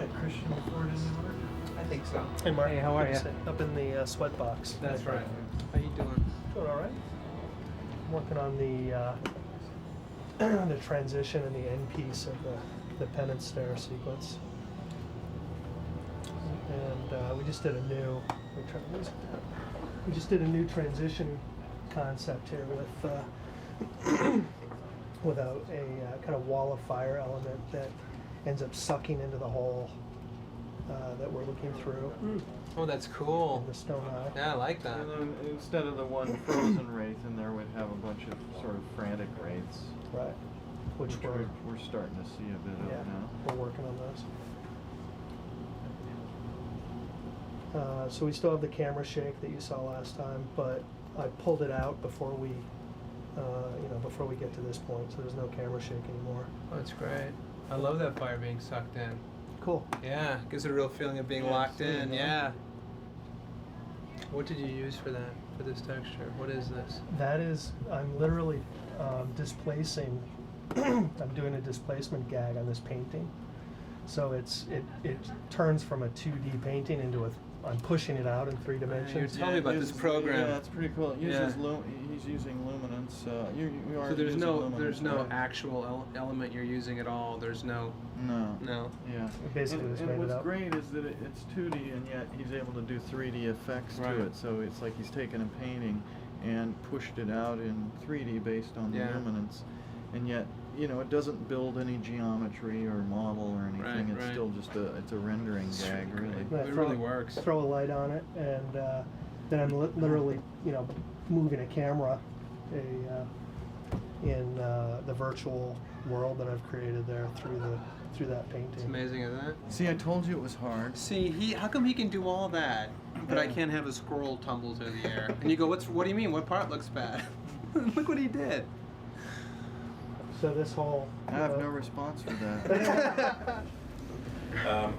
at Christian Ford in New York? I think so. Hey Mark. Hey, how are Good to you? see Up in the sweat box. That's right. How you doing? Doing all right. I'm working on the the transition and the end piece of the penance stair sequence. And we just did a new. We just did a new transition concept here with without a kind of wall of fire element that ends up sucking into the hole that we're looking through Oh, that's in cool. the stone eye. Yeah, I like that. And then instead of the one frozen wraith in there, we'd have a bunch of sort of frantic wraiths, Right. Which we're we're starting to see a bit of now. we're working on those. So we still have the camera shake that you saw last time, but I pulled it out before we, before we get to this point. So there's no camera shake anymore. Oh, that's great. I love that fire being sucked in. Cool. Yeah, gives it a real feeling of being Yeah, locked it's in. really Yeah. What did you use for that? For this texture? What is this? That is, I'm literally displacing. I'm doing a displacement gag on this painting. So it turns from a 2D painting into I'm pushing it out in 3 dimensions. Tell me about this program. Yeah, it's pretty cool. It uses Yeah. He's using luminance. You are So there's using no luminance, right? actual element you're using at all. There's no. No. Yeah. Basically just and made it what's up. great is that it's 2D and yet he's able to do 3D effects Right. to it. So it's like he's taken a painting and pushed it out in 3D based on the Yeah. luminance. And yet, it doesn't build any geometry or model or anything. Right, It's right. still just it's a rendering gag, really. Yeah, It really works. Throw a light on it, and then I'm literally, moving a camera, in the virtual world that I've created there through that painting. It's amazing, isn't it? See, I told you it was hard. See, how come he can do all that, but I Yeah. can't have a scroll tumble through the air? And you go, what do you mean? What part looks bad? Look what he did. So this whole. I have no response for that.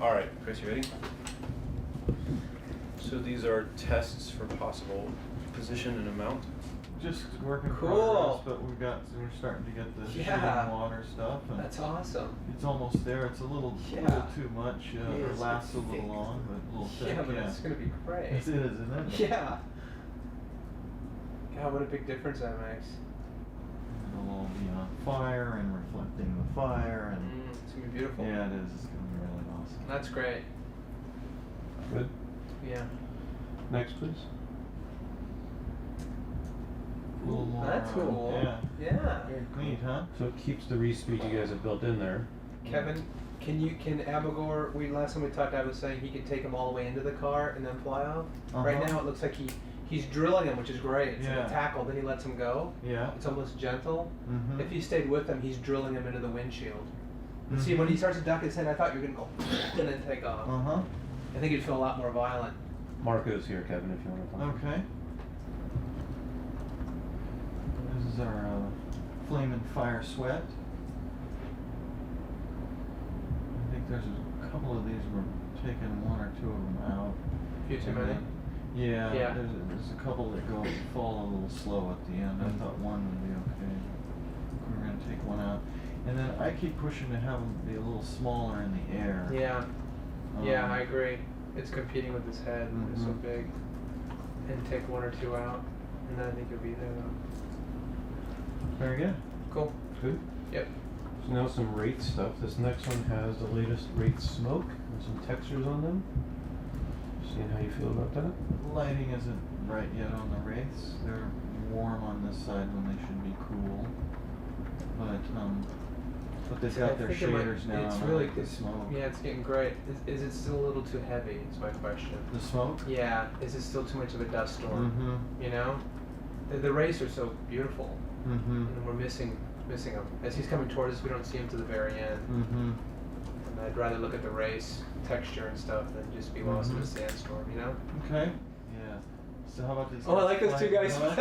All right, Chris, you ready? So these are tests for possible position and amount. Just work in Cool. progress, but we're starting to get the Yeah. shooting water stuff, and That's awesome. it's almost there. It's a little too much. It Yes, lasts a it's little thick. long, but a little thick. Yeah, but it's gonna be great. It is, isn't it? Yeah. God, what a big difference that makes. It'll all be on fire and reflecting the fire, and It's gonna be beautiful. yeah, it is. It's gonna be really awesome. That's great. Good. Yeah. Next, please. A little more, That's cool. Yeah. Yeah. Very neat, huh? So it keeps the respeed you guys have built in there. Kevin, can Abigor? Last time we talked, I was saying he could take him all the way into the car and then fly off. Right Uh-huh. now, it looks like he's drilling him, which is great. It's like Yeah. a tackle. Then he lets him go. Yeah. It's almost gentle. Mm-hmm. If he stayed with him, he's drilling him into the windshield. And see, when he starts to duck his head, I thought you were gonna go and then take off. Uh-huh. I think it'd feel a lot more violent. Marco's here, Kevin, if you want to talk. Okay. This is our flame and fire sweat. I think there's a couple of these. We're taking 1 or 2 of them out. A few too And many. then- Yeah. Yeah. There's a couple that fall a little slow at the end. I thought 1 would be okay. We're gonna take 1 out, and then I keep pushing to have them be a little smaller in the air. Yeah. Um, Yeah, I agree. It's competing with his head. It's so Mhm. big. And take 1 or 2 out, and then I think you'll be there. Very good. Cool. Good. Yep. So now some rate stuff. This next one has the latest rate smoke and some textures on them. Seeing how you feel about that. Lighting isn't right yet on the wraiths. They're warm on this side when they should be cool. But they've got their shaders now. It's and I really like the it's, smoke. yeah, it's getting great. Is it still a little too heavy? Is my question. The smoke? Yeah. Is it still too much of a dust storm? Mm-hmm. You know, the rays are so beautiful, Mm-hmm. and we're missing him. As he's coming towards us, we don't see him to the very end. Mm-hmm. And I'd rather look at the race texture and stuff than just be lost in a sandstorm. You know. Okay. Yeah. So how about these? Oh, I like those two guys. Huh?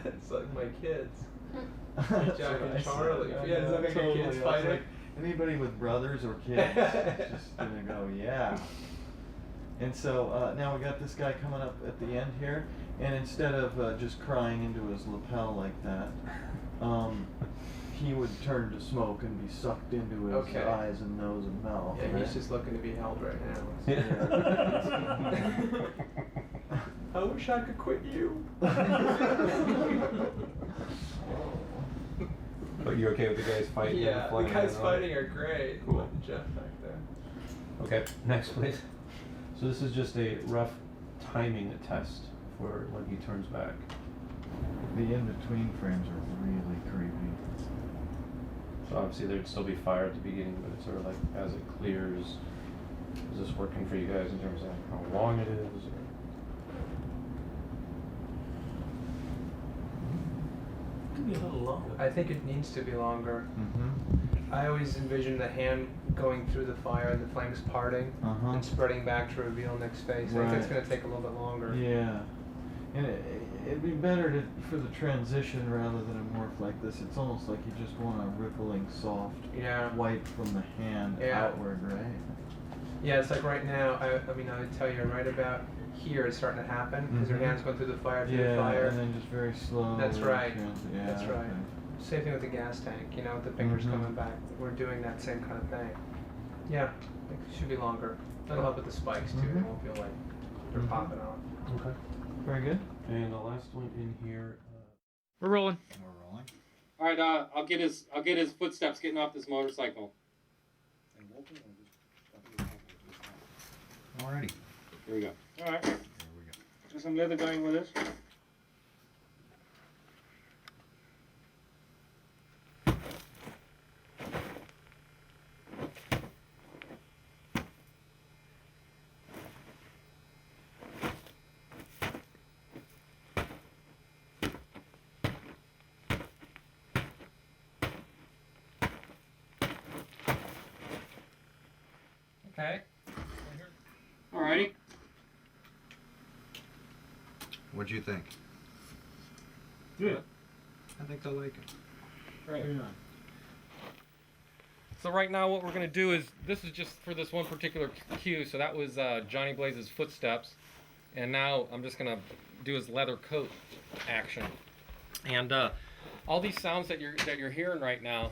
It's like my kids. That's Jack and what I Charlie. said. Yeah, it's like your kids I was fighting. like, anybody with brothers or kids is just gonna go, yeah. And so now we got this guy coming up at the end here, and instead of just crying into his lapel like that, he would turn to smoke and be sucked into his Okay. eyes and nose and mouth. Yeah, right? he's just looking to be held right now. Yeah. I wish I could quit you. But you're okay with the guys fighting? and Yeah, the flying guys around? fighting are great. Cool. Jeff back there. Okay, next please. So this is just a rough timing test for when he turns back. The in-between frames are really creepy. So obviously there'd still be fire at the beginning, but it's sort of like as it clears. Is this working for you guys in terms of how long it is? Or? Could be a little longer. I think it needs to be longer. Mm-hmm. I always envision the hand going through the fire, the flames parting, Uh-huh. and spreading back to reveal Nick's face. I think it's Right. going to take a little bit longer. Yeah. And it'd be better for the transition rather than a morph like this. It's almost like you just want a rippling, soft Yeah. wipe from the hand Yeah. outward, right? Yeah, it's like right now, I mean, I would tell you right about here it's starting to happen because your Mhm. hand's going through the fire, through Yeah, the fire. and then just very slow. That's right. Yeah, That's right. okay. Same thing with the gas tank, you know, with the fingers Mhm. coming back. We're doing that same kind of thing. Yeah, I think it should be longer. That'll help with the spikes too. They Mhm. won't feel like they're Mhm. popping off. Okay. Very good. And the last one in here. We're rolling. We're rolling. All right. I'll get his footsteps getting off this motorcycle. Alrighty. Here we go. All right. Here we go. There's some leather going with this. Okay. Alrighty. What'd you think? Good. I think they'll like it. Right. So right now what we're going to do is, this is just for this one particular cue, so that was Johnny Blaze's footsteps, and now I'm just going to do his leather coat action. And all these sounds that you're hearing right now,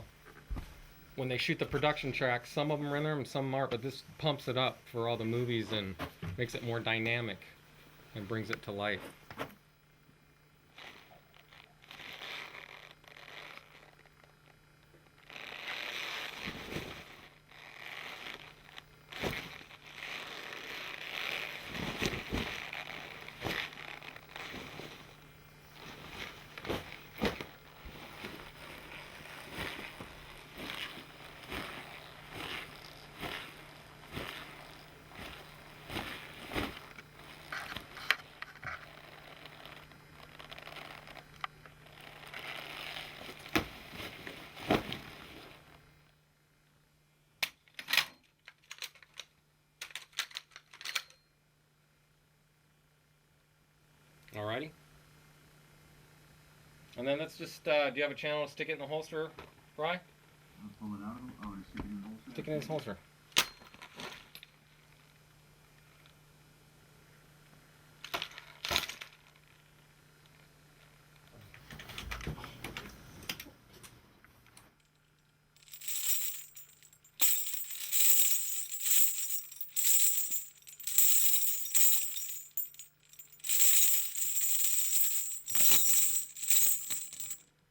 when they shoot the production tracks, some of them are in there and some aren't, but this pumps it up for all the movies and makes it more dynamic and brings it to life. Alrighty. And then let's just, do you have a channel to stick it in the holster, Bri? I'll pull it out. Oh, you're sticking in the holster? Stick it in his holster.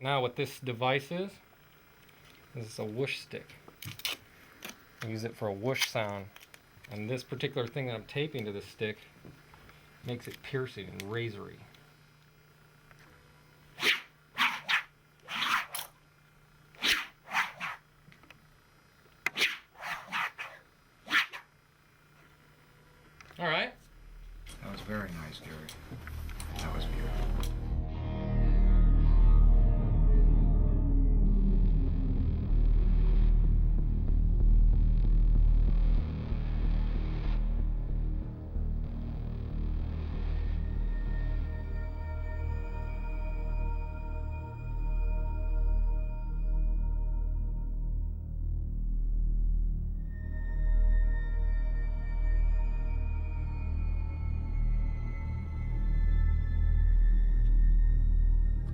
Now what this device is a whoosh stick. I use it for a whoosh sound. And this particular thing that I'm taping to the stick makes it piercing and razory. All right. That was very nice, Gary. That was beautiful.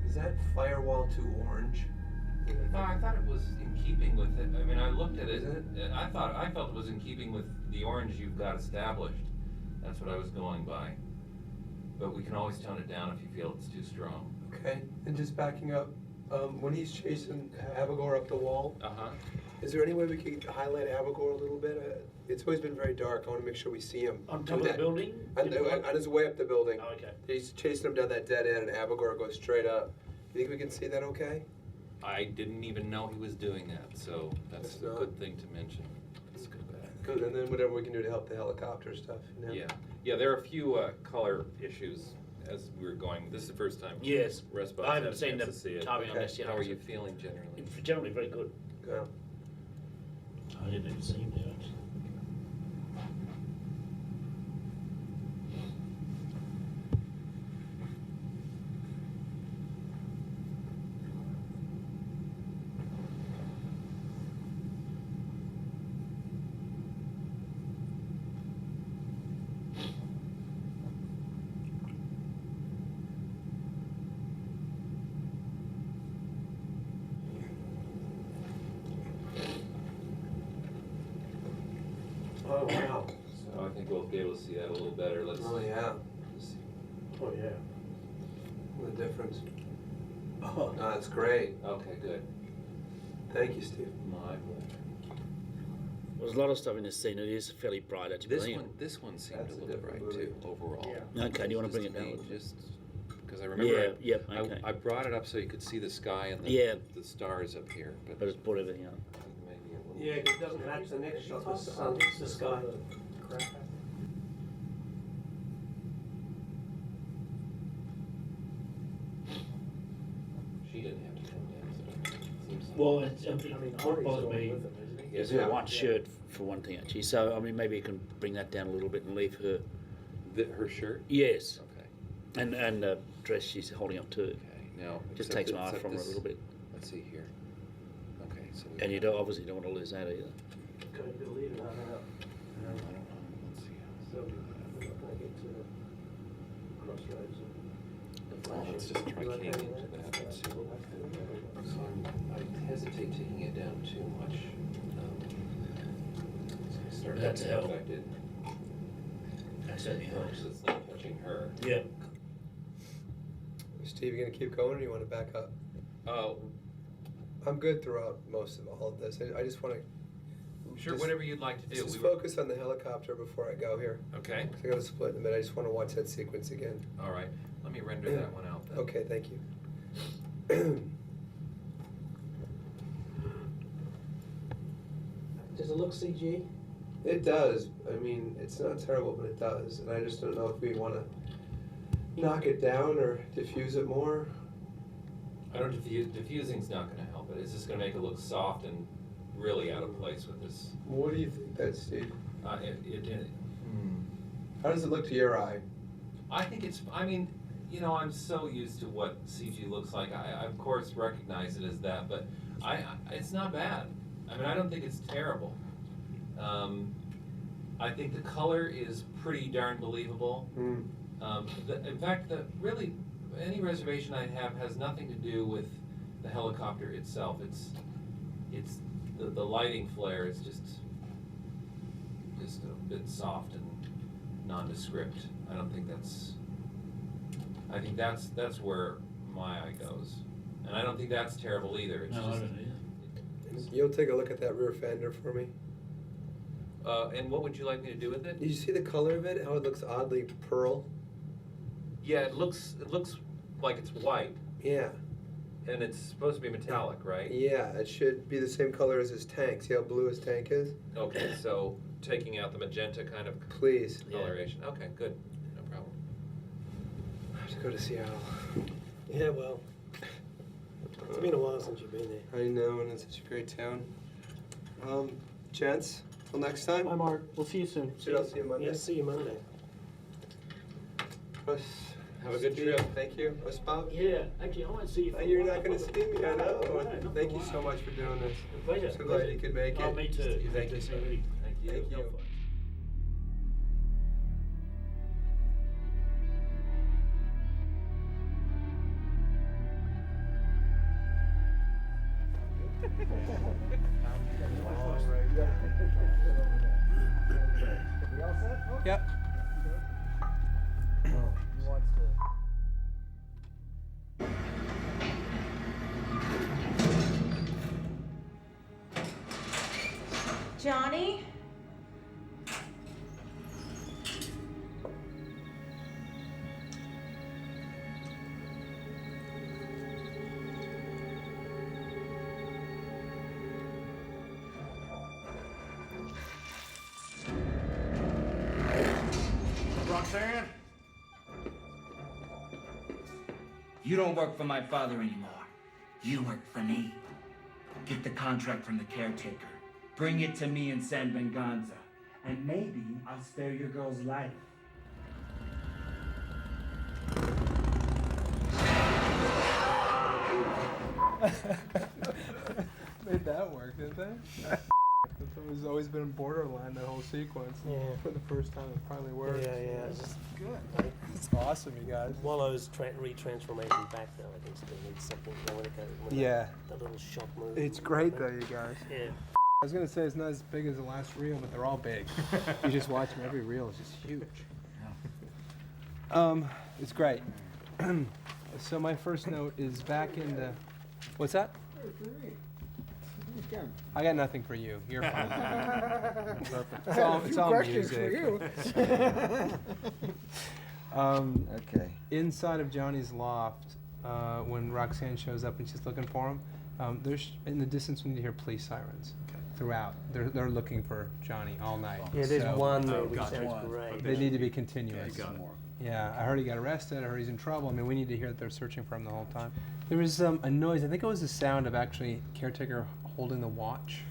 Is that firewall too orange? keeping with No, it. I thought it was in keeping with it. I mean, I looked at it. Isn't and I felt it was in keeping with the orange you've got established. That's what I was going by. But we can always tone it down if you feel it's too strong. Okay, and just backing up, when he's chasing Abigor up the wall, Uh-huh. is there any way we could highlight Abigor a little bit? It's always been very dark. I want to make sure we see him. On do top of the that. building? On his way up the building. Oh, okay. He's chasing him down that dead end, and Abigor goes straight up. You think we can see that okay? I didn't even know he was doing that, so that's That's a not- good thing to mention. Let's go back. Good, and then whatever we can do to help the helicopter stuff, you know? Yeah, yeah, there are a few color issues as we were going. This is the first time. Yes. Russ Bob's I had haven't a seen chance the to see it. timing on Okay. this yet. How are you feeling generally? Generally very good. Yeah. I didn't even see him there. Oh, wow. So I think we'll be able to see that a little better. Let's. Oh, yeah. let's see. Oh, yeah. What a difference. Oh, that's great. Okay, good. Thank you, Steve. My pleasure. There's a lot of stuff in this scene. It is fairly bright, actually. This one seemed That's a a little different bright too, movie. overall. Yeah. Okay, do you wanna Just bring it down a me, little bit? Just because I remember. Yeah, yep, okay. I brought it up so you could see the sky and Yeah. the stars up here, But it's brought everything up. maybe a little. Yeah, it doesn't match the next shot, the sun, the sky. She didn't have to come down, so it seems like. Well, it's, I mean, what bothers me is Yeah. her white shirt, for one thing, actually. So, I mean, maybe you can bring that down a little bit and leave her. Her shirt? Yes. Okay, And the dress she's holding up too. okay, now. Just except takes that- my eye except from her a this- little bit. Let's see here. Okay, so. we And you have- obviously don't want to lose that either. I don't know, let's see. Well, let's just try keying into that, let's see. So I hesitate taking it down too much. Start That's getting how- affected. That certainly helps. So it's not touching her. Yeah. Steve, you gonna keep going, or you wanna back up? Oh, I'm good throughout most of all of this. I just wanna. sure, just- whatever you'd like to do. Just We were- focus on the helicopter before I go here. Okay, 'Cause I gotta split in a minute. I just wanna watch that sequence again. all right. Let me render that one out then. Okay, thank you. Does it look CG? It does. I mean, it's not terrible, but it does. And I just don't know if we wanna knock it down or diffuse it more. I don't diffusing's not gonna help it. It's just gonna make it look soft and really out of place with this. What do you think that, Steve? How does it look to your eye? I think it's, I mean, you know, I'm so used to what CG looks like. I of course recognize it as that, but it's not bad. I mean, I don't think it's terrible. I think the color is pretty darn believable. Hmm. In fact, really, any reservation I have has nothing to do with the helicopter itself. It's the lighting flare is just a bit soft and nondescript. I don't think I think that's where my eye goes. And I don't think that's terrible either. It's No, I just, don't either. You'll take a look at that rear fender for me. and what would you like me to do with it? Did you see the color of it? How it looks oddly pearl? Yeah, it looks like it's white, Yeah. and it's supposed to be metallic, right? Yeah, it should be the same color as his tank. See how blue his tank is? Okay, so taking out the magenta kind of Please. coloration. Okay, good, no problem. I have to go to Seattle. Yeah, well, it's been a while since you've been there. I know, and it's such a great town. Gents, till next time. Hi, Mark. We'll see you soon. Sure, I'll see you Monday. Yeah, see you Monday. Russ, Have a good Steve, trip. Thank you. Russ Bob? Yeah, actually, I won't see you for a You're while. not gonna see me, I know. No, not Thank for a you so while. much for doing this. Pleasure. So glad pleasure. you could make it. Oh, me too. Steve, thank you, sir. Thank you. Thank you. Yep. Johnny? Roxanne? You don't work for my father anymore. You work for me. Get the contract from the caretaker. Bring it to me in San Venganza. And maybe I'll spare your girl's life. Made that work, didn't they? It's always been borderline, that whole sequence. Yeah. For the first time, it finally worked. Yeah, it's just Good. It's awesome, you guys. while I was retransformation back though, I think still needs something. You know, when Yeah. that little shock move. It's great though, you guys. Yeah. I was gonna say it's not as big as the last reel, but they're all big. You just watch them, every reel is just huge. It's great. So my first note is back in the, what's that? I got nothing for you. You're fine. Perfect. It's all music. Okay. Inside of Johnny's loft, when Roxanne shows up and she's looking for him, there's in the distance we need to hear police sirens throughout. They're looking for Johnny all night. Yeah, there's So one there which sounds great. They need to be continuous. Yeah, I heard he got arrested. I heard he's in trouble. I mean, we need to hear that they're searching for him the whole time. There was a noise. I think it was the sound of actually caretaker holding the watch.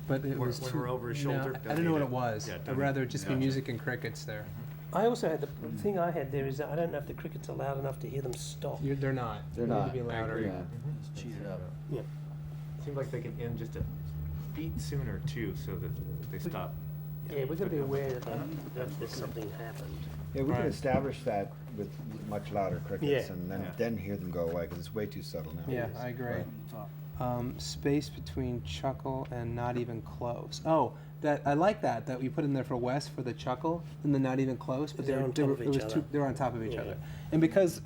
But it was when too, we're over his no, shoulder? I don't know what it was. Yeah, I'd rather just be music and crickets there. I also had the thing I had there is that I don't know if the crickets are loud enough to hear them stop. They're not. They're They not. need to be louder. Yeah. Cheated up. Yeah. Seems like they can end just a beat sooner too, so that they stop. Yeah, we're gonna be aware that there's something happened. Yeah, we can Right. establish that with much louder crickets Yeah. and then, Yeah. then hear them go away, because it's way too subtle now. Yeah, I agree. Space between chuckle and not even close. Oh, that I like that we put in there for Wes for the chuckle and the not even close, but They're on top of each other. They're on top of each Yeah. other. And because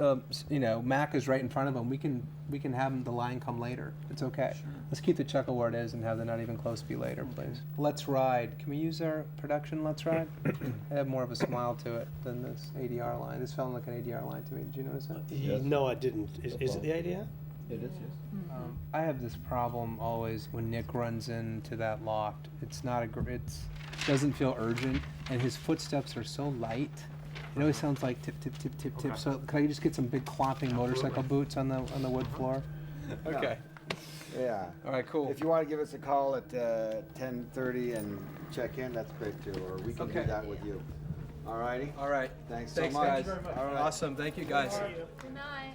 Mac is right in front of them, we can have the line come later. It's okay. Let's keep the chuckle where it is and have the not even close be later, please. Let's Ride. Can we use our production Let's Ride? I have more of a smile to it than this ADR line. This felt like an ADR line to me. Did you notice that? Yes. No, I didn't. Is it the ADR? It is, yes. I have this problem always when Nick runs into that loft. It's not it doesn't feel urgent, and his footsteps are so light. It always sounds like tip, tip, tip, tip, tip. So can I just get some big clomping motorcycle boots on the wood floor? Okay. Yeah. All right. Cool. If you want to give us a call at 10:30 and check in, that's great too, or we can do Okay. that with you. All righty? All right. Thanks so Thanks, much. guys. All right. Awesome. Thank you, guys. Good night.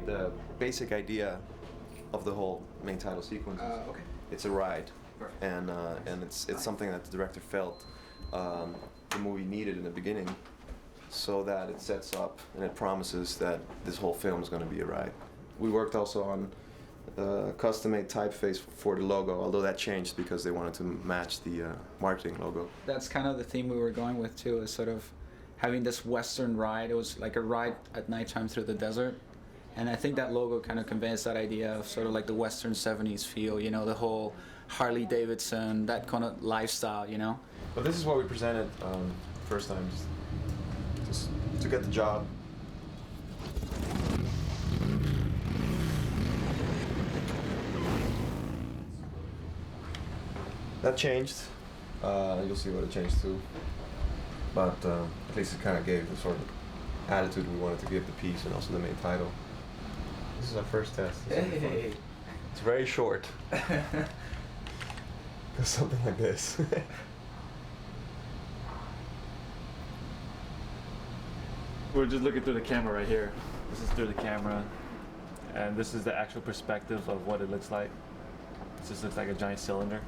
The basic idea of the whole main title sequence is Okay. it's a ride, and it's something that the director felt the movie needed in the beginning, so that it sets up and it promises that this whole film is going to be a ride. We worked also on custom-made typeface for the logo, although that changed because they wanted to match the marketing logo. That's kind of the theme we were going with too, is sort of having this Western ride. It was like a ride at nighttime through the desert. And I think that logo kind of conveys that idea of sort of like the Western 70s feel, you know, the whole Harley Davidson, that kind of lifestyle, you know? But this is what we presented first time, just to get the job. That changed. You'll see what it changed to. But at least it kind of gave the sort of attitude we wanted to give the piece and also the main title. This is our first test. Hey. It's very short. Something like this. We're just looking through the camera right here. This is through the camera, and this is the actual perspective of what it looks like. This just looks like a giant cylinder,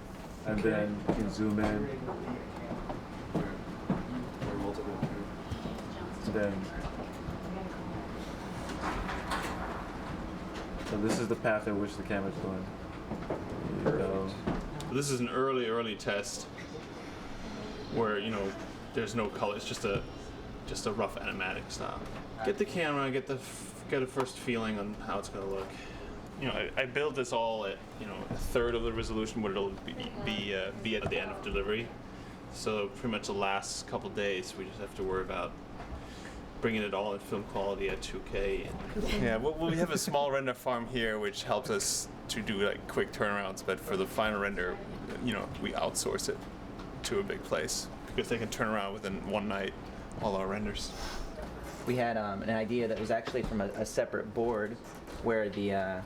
and then you can zoom in. And then this is the path at which the camera's going. There you go. This is an early test where, you know, there's no color. It's just a rough animatic style. Get the camera, get a first feeling on how it's gonna look. You know, I built this all at, you know, a third of the resolution what it'll be at the end of delivery. So pretty much the last couple days we just have to worry about bringing it all in film quality at 2K. Yeah, well, we have a small render farm here which helps us to do like quick turnarounds, but for the final render, you know, we outsource it to a big place because they can turn around within one night all our renders. We had an idea that was actually from a separate board where the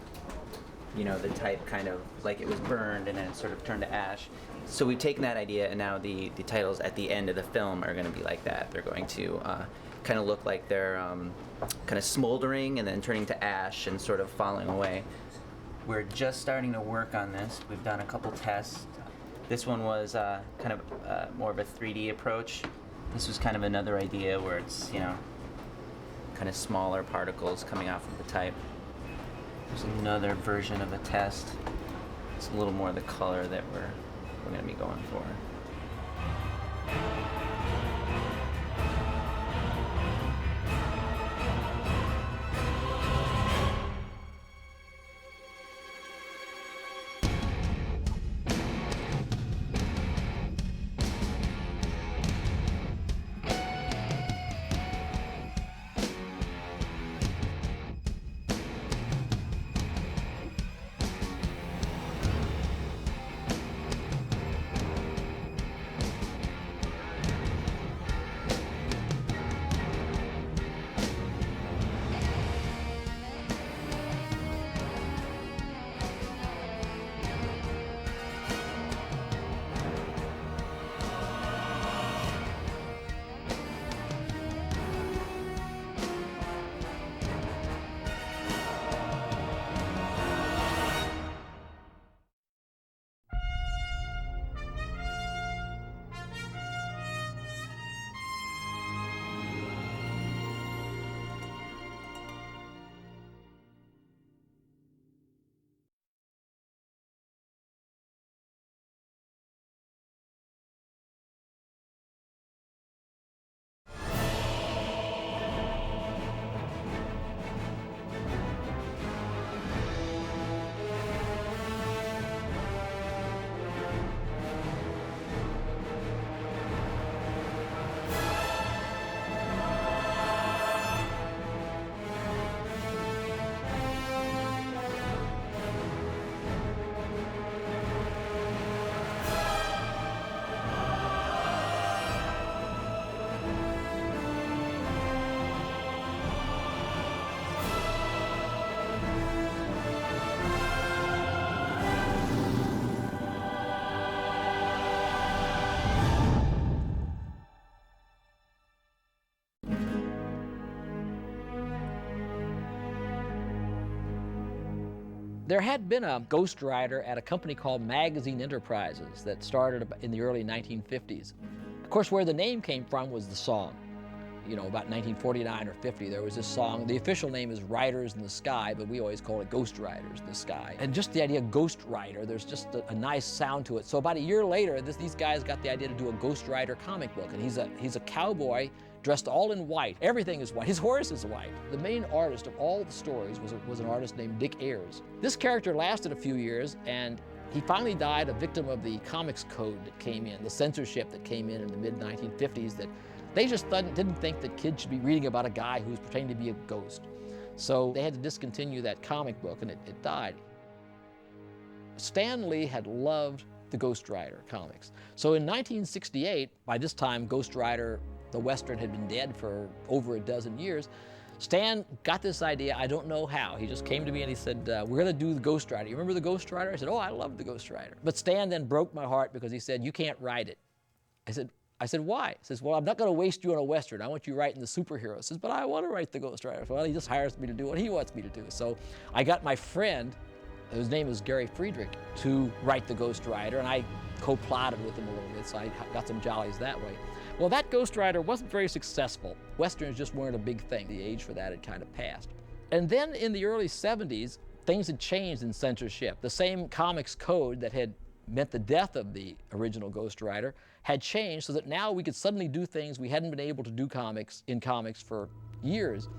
you know, the type kind of like it was burned and then it sort of turned to ash. So we've taken that idea and now the titles at the end of the film are going to be like that. They're going to kind of look like they're kind of smoldering and then turning to ash and sort of falling away. We're just starting to work on this. We've done a couple tests. This one was kind of more of a 3D approach. This was kind of another idea where it's, you know, kind of smaller particles coming off of the type. There's another version of a test. It's a little more the color that we're going to be going for. There had been a ghostwriter at a company called Magazine Enterprises that started in the early 1950s. Of course, where the name came from was the song. You know, about 1949 or 50, there was this song. The official name is Riders in the Sky, but we always call it Ghost Riders in the Sky. And just the idea of Ghost Rider, there's just a nice sound to it. So about a year later, these guys got the idea to do a Ghost Rider comic book. And he's a cowboy dressed all in white. Everything is white. His horse is white. The main artist of all the stories was an artist named Dick Ayers. This character lasted a few years, and he finally died a victim of the comics code that came in, the censorship that came in the mid-1950s, that they just didn't think that kids should be reading about a guy who was pretending to be a ghost. So they had to discontinue that comic book, and it died. Stan Lee had loved the Ghost Rider comics. So in 1968, by this time Ghost Rider, the Western, had been dead for over a dozen years. Stan got this idea, I don't know how. He just came to me and he said, we're gonna do the Ghost Rider. You remember the Ghost Rider? I said, oh, I love the Ghost Rider. But Stan then broke my heart because he said, you can't write it. I said, why? He says, well, I'm not gonna waste you on a Western. I want you writing the superhero. He says, but I wanna write the Ghost Rider. Well, he just hires me to do what he wants me to do. So I got my friend, whose name is Gary Friedrich, to write the Ghost Rider, and I co-plotted with him a little bit, so I got some jollies that way. Well, that Ghost Rider wasn't very successful. Westerns just weren't a big thing. The age for that had kind of passed. And then in the early 70s, things had changed in censorship. The same comics code that had meant the death of the original Ghost Rider had changed so that now we could suddenly do things we hadn't been able to do in comics for years.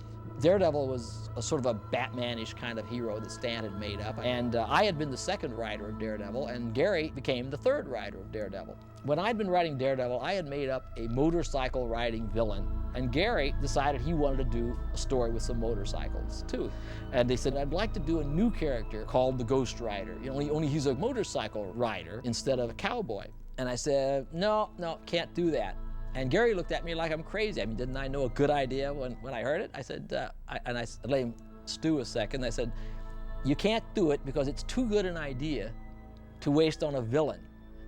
Daredevil was a sort of a Batman-ish kind of hero that Stan had made up. And I had been the second writer of Daredevil, and Gary became the third writer of Daredevil. When I'd been writing Daredevil, I had made up a motorcycle riding villain. And Gary decided he wanted to do a story with some motorcycles too. And they said, I'd like to do a new character called the Ghost Rider. Only he's a motorcycle rider instead of a cowboy. And I said, no, can't do that. And Gary looked at me like I'm crazy. I mean, didn't I know a good idea when I heard it? I said, I let him stew a second. I said, you can't do it because it's too good an idea to waste on a villain.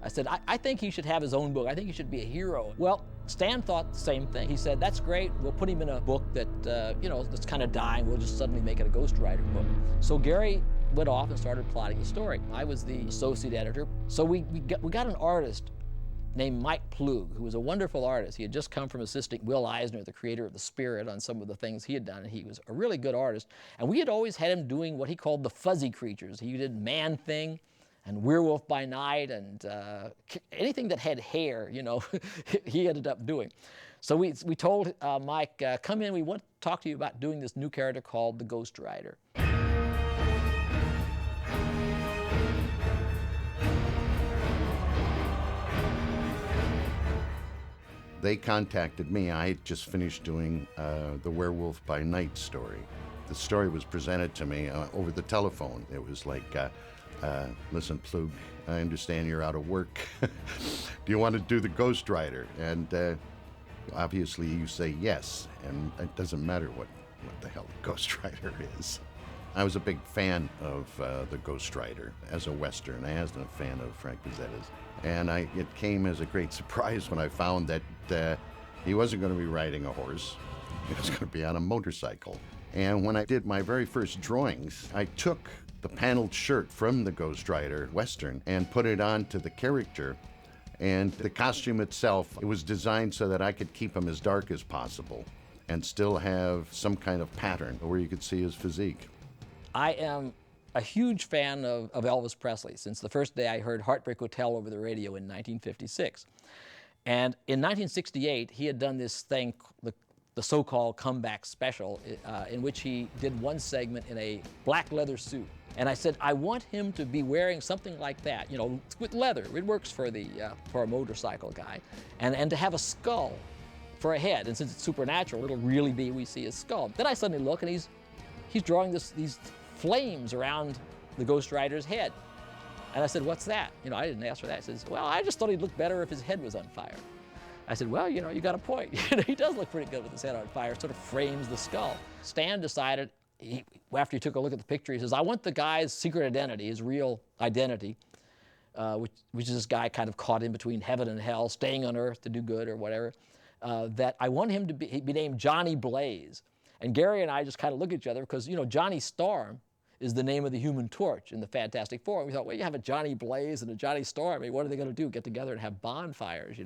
I said, I think he should have his own book. I think he should be a hero. Well, Stan thought the same thing. He said, that's great. We'll put him in a book that, that's kind of dying. We'll just suddenly make it a Ghost Rider book. So Gary went off and started plotting the story. I was the associate editor. So we got an artist named Mike Plug, who was a wonderful artist. He had just come from assisting Will Eisner, the creator of The Spirit, on some of the things he had done, and he was a really good artist. And we had always had him doing what he called the fuzzy creatures. He did Man-Thing and Werewolf by Night and anything that had hair, he ended up doing. So we told Mike, come in, we want to talk to you about doing this new character called the Ghost Rider. They contacted me. I had just finished doing the Werewolf by Night story. The story was presented to me over the telephone. It was like, listen, Plug, I understand you're out of work. Do you want to do the Ghost Rider? And obviously you say yes, and it doesn't matter what the hell the Ghost Rider is. I was a big fan of the Ghost Rider as a Western. I was a fan of Frank Bezzetta's. And it came as a great surprise when I found that he wasn't going to be riding a horse. He was going to be on a motorcycle. And when I did my very first drawings, I took the paneled shirt from the Ghost Rider Western and put it onto the character. And the costume itself, it was designed so that I could keep him as dark as possible and still have some kind of pattern where you could see his physique. I am a huge fan of Elvis Presley since the first day I heard Heartbreak Hotel over the radio in 1956. And in 1968, he had done this thing, the so-called comeback special, in which he did one segment in a black leather suit. And I said, I want him to be wearing something like that, with leather. It works for a motorcycle guy. And to have a skull for a head. And since it's supernatural, it'll really be we see his skull. Then I suddenly look, and he's drawing these flames around the Ghost Rider's head. And I said, what's that? I didn't ask for that. He says, well, I just thought he'd look better if his head was on fire. I said, well, you got a point. He does look pretty good with his head on fire. It sort of frames the skull. Stan decided, after he took a look at the picture, he says, I want the guy's secret identity, his real identity, which is this guy kind of caught in between heaven and hell, staying on Earth to do good or whatever, that I want him to be named Johnny Blaze. And Gary and I just kind of look at each other because, Johnny Storm is the name of the Human Torch in the Fantastic Four. And we thought, well, you have a Johnny Blaze and a Johnny Storm. I mean, what are they going to do? Get together and have bonfires,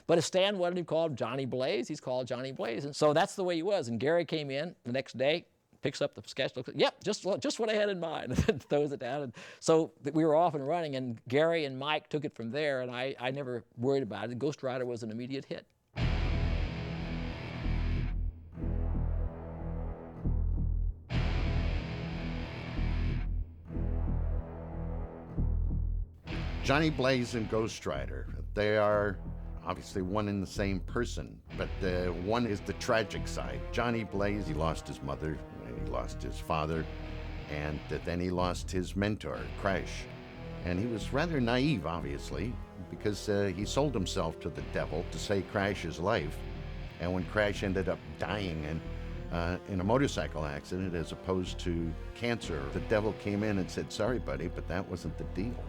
But if Stan wanted him called Johnny Blaze, he's called Johnny Blaze. And so that's the way he was. And Gary came in the next day, picks up the sketch, looks, yep, just what I had in mind, and throws it down. And so we were off and running, and Gary and Mike took it from there, and I never worried about it. Ghost Rider was an immediate hit. Johnny Blaze and Ghost Rider, they are obviously one and the same person, but one is the tragic side. Johnny Blaze, he lost his mother, and he lost his father, and then he lost his mentor, Crash. And he was rather naive, obviously, because he sold himself to the devil to save Crash's life. And when Crash ended up dying in a motorcycle accident as opposed to cancer, the devil came in and said, sorry, buddy, but that wasn't the deal.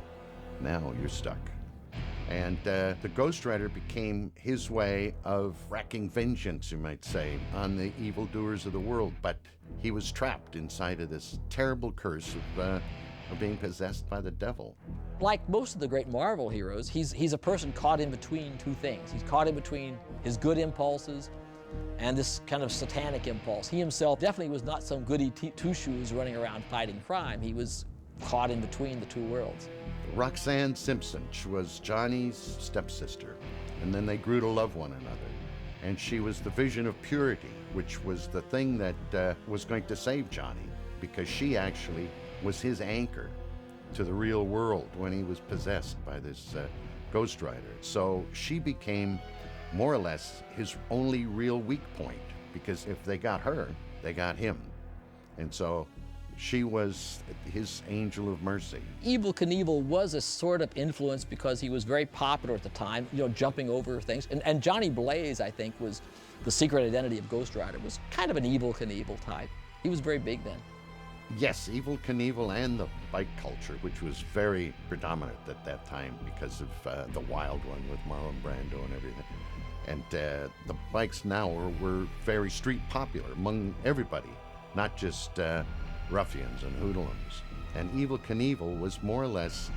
Now you're stuck. And the Ghost Rider became his way of wreaking vengeance, you might say, on the evildoers of the world. But he was trapped inside of this terrible curse of being possessed by the devil. Like most of the great Marvel heroes, he's a person caught in between two things. He's caught in between his good impulses and this kind of satanic impulse. He himself definitely was not some goody two-shoes running around fighting crime. He was caught in between the two worlds. Roxanne Simpson was Johnny's stepsister, and then they grew to love one another. And she was the vision of purity, which was the thing that was going to save Johnny, because she actually was his anchor to the real world when he was possessed by this Ghost Rider. So she became more or less his only real weak point, because if they got her, they got him. And so she was his angel of mercy. Evel Knievel was a sort of influence because he was very popular at the time, you know, jumping over things. And Johnny Blaze, I think, was the secret identity of Ghost Rider, was kind of an Evel Knievel type. He was very big then. Yes, Evel Knievel and the bike culture, which was very predominant at that time because of the Wild One with Marlon Brando and everything. And the bikes now were very street popular among everybody, not just ruffians and hoodlums. And Evel Knievel was more or less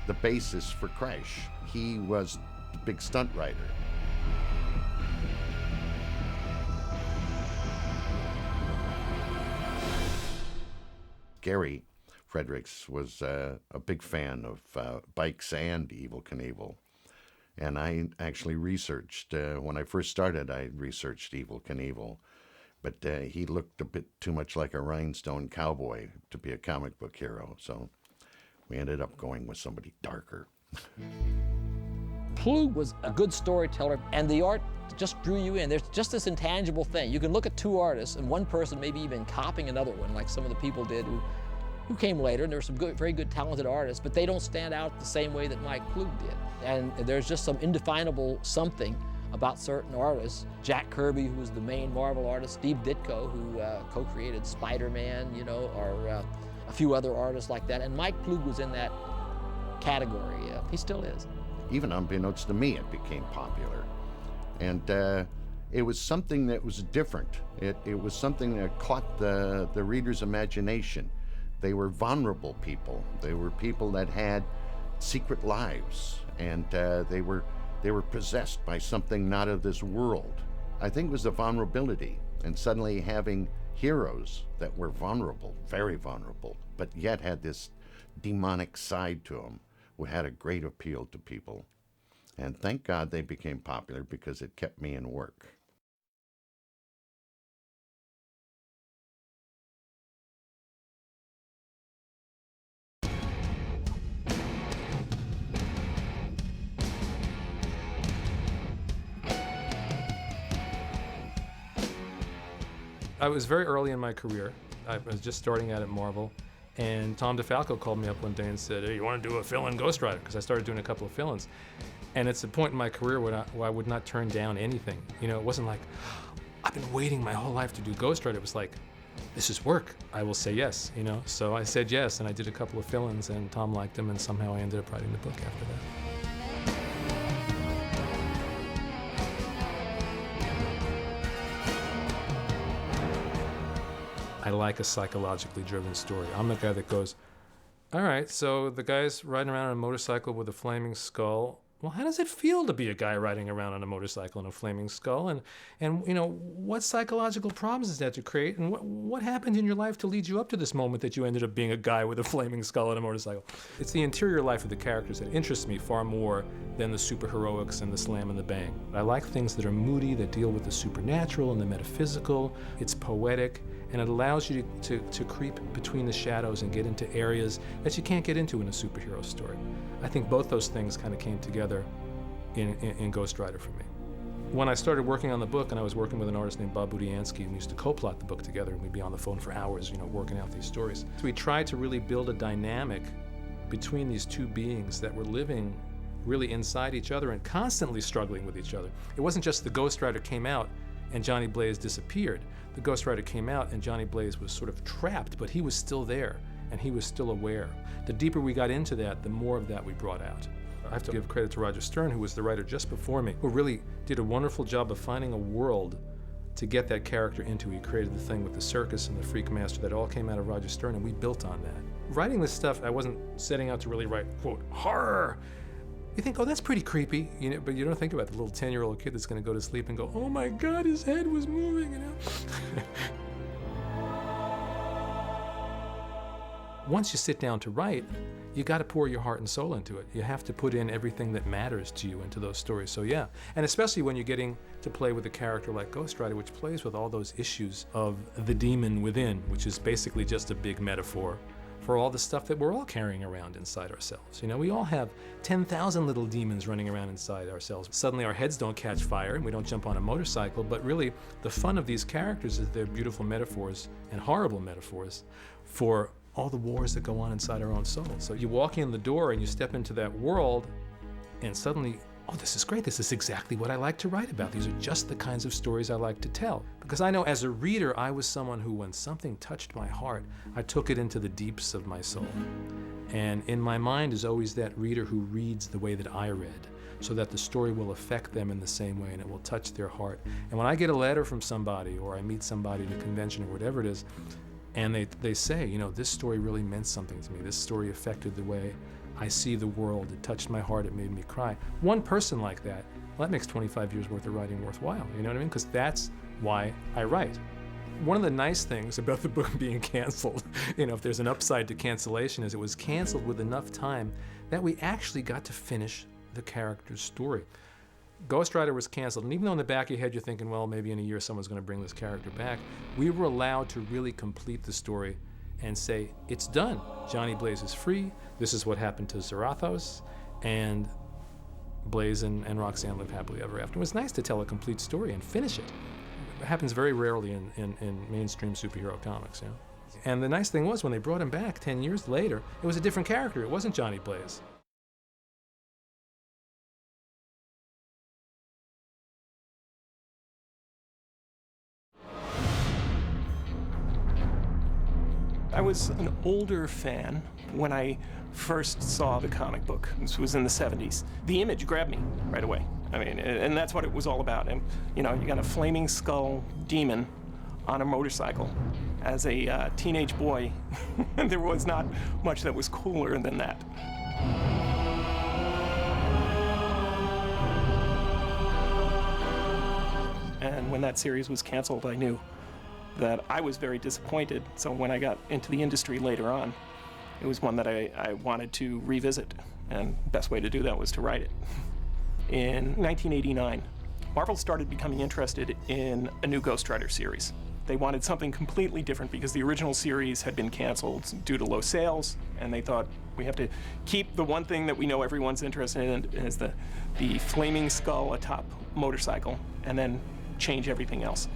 the basis for Crash. He was the big stunt rider. Gary Fredericks was a big fan of bikes and Evel Knievel. And I actually researched, when I first started, I researched Evel Knievel. But he looked a bit too much like a rhinestone cowboy to be a comic book hero. So we ended up going with somebody darker. Plug was a good storyteller, and the art just drew you in. There's just this intangible thing. You can look at two artists, and one person maybe even copying another one, like some of the people did who came later, and there were some very good, talented artists, but they don't stand out the same way that Mike Plug did. And there's just some indefinable something about certain artists. Jack Kirby, who was the main Marvel artist, Steve Ditko, who co-created Spider-Man, you know, or a few other artists like that. And Mike Plug was in that category. He still is. Even unbeknownst to me, it became popular. And it was something that was different. It was something that caught the reader's imagination. They were vulnerable people. They were people that had secret lives, and they were possessed by something not of this world. I think it was the vulnerability, and suddenly having heroes that were vulnerable, very vulnerable, but yet had this demonic side to them, who had a great appeal to people. And thank God they became popular, because it kept me in work. I was very early in my career. I was just starting out at Marvel, and Tom DeFalco called me up one day and said, "Hey, you want to do a fill-in Ghost Rider?" Because I started doing a couple of fill-ins. And it's a point in my career where I would not turn down anything. You know, it wasn't like, I've been waiting my whole life to do Ghost Rider. It was like, this is work. I will say yes, you know? So I said yes, and I did a couple of fill-ins, and Tom liked them, and somehow I ended up writing the book after that. I like a psychologically driven story. I'm the guy that goes, all right, so the guy's riding around on a motorcycle with a flaming skull. Well, how does it feel to be a guy riding around on a motorcycle and a flaming skull? And you know, what psychological problems is that to create? And what happened in your life to lead you up to this moment that you ended up being a guy with a flaming skull and a motorcycle? It's the interior life of the characters that interests me far more than the superheroics and the slam and the bang. I like things that are moody, that deal with the supernatural and the metaphysical. It's poetic, and it allows you to creep between the shadows and get into areas that you can't get into in a superhero story. I think both those things kind of came together in Ghost Rider for me. When I started working on the book, and I was working with an artist named Bob Budiansky, and we used to co-plot the book together, and we'd be on the phone for hours, you know, working out these stories. So we tried to really build a dynamic between these two beings that were living really inside each other and constantly struggling with each other. It wasn't just the Ghost Rider came out and Johnny Blaze disappeared. The Ghost Rider came out and Johnny Blaze was sort of trapped, but he was still there and he was still aware. The deeper we got into that, the more of that we brought out. I have to give credit to Roger Stern, who was the writer just before me, who really did a wonderful job of finding a world to get that character into. He created the thing with the circus and the Freak Master that all came out of Roger Stern, and we built on that. Writing this stuff, I wasn't setting out to really write, quote, horror. You think, oh, that's pretty creepy, you know, but you don't think about the little 10-year-old kid that's going to go to sleep and go, oh my God, his head was moving, you know. Once you sit down to write, you got to pour your heart and soul into it. You have to put in everything that matters to you into those stories. So yeah, and especially when you're getting to play with a character like Ghost Rider, which plays with all those issues of the demon within, which is basically just a big metaphor for all the stuff that we're all carrying around inside ourselves. You know, we all have 10,000 little demons running around inside ourselves. Suddenly our heads don't catch fire and we don't jump on a motorcycle, but really the fun of these characters is they're beautiful metaphors and horrible metaphors for all the wars that go on inside our own souls. So you walk in the door and you step into that world and suddenly, oh, this is great. This is exactly what I like to write about. These are just the kinds of stories I like to tell. Because I know as a reader, I was someone who, when something touched my heart, I took it into the deeps of my soul. And in my mind is always that reader who reads the way that I read, so that the story will affect them in the same way and it will touch their heart. And when I get a letter from somebody or I meet somebody at a convention or whatever it is, and they say, you know, this story really meant something to me. This story affected the way I see the world. It touched my heart. It made me cry. One person like that, well, that makes 25 years worth of writing worthwhile. You know what I mean? Because that's why I write. One of the nice things about the book being canceled, you know, if there's an upside to cancellation, is it was canceled with enough time that we actually got to finish the character's story. Ghost Rider was canceled, and even though in the back of your head you're thinking, well, maybe in a year someone's going to bring this character back, we were allowed to really complete the story and say, it's done. Johnny Blaze is free. This is what happened to Zarathos, and Blaze and Roxanne live happily ever after. It was nice to tell a complete story and finish it. It happens very rarely in mainstream superhero comics, you know? And the nice thing was, when they brought him back 10 years later, it was a different character. It wasn't Johnny Blaze. I was an older fan when I first saw the comic book. This was in the 70s. The image grabbed me right away. I mean, and that's what it was all about. And, you know, you got a flaming skull demon on a motorcycle. As a teenage boy, there was not much that was cooler than that. And when that series was canceled, I knew that I was very disappointed. So when I got into the industry later on, it was one that I wanted to revisit. And the best way to do that was to write it. In 1989, Marvel started becoming interested in a new Ghost Rider series. They wanted something completely different because the original series had been canceled due to low sales, and they thought, we have to keep the one thing that we know everyone's interested in is the flaming skull atop motorcycle, and then change everything else.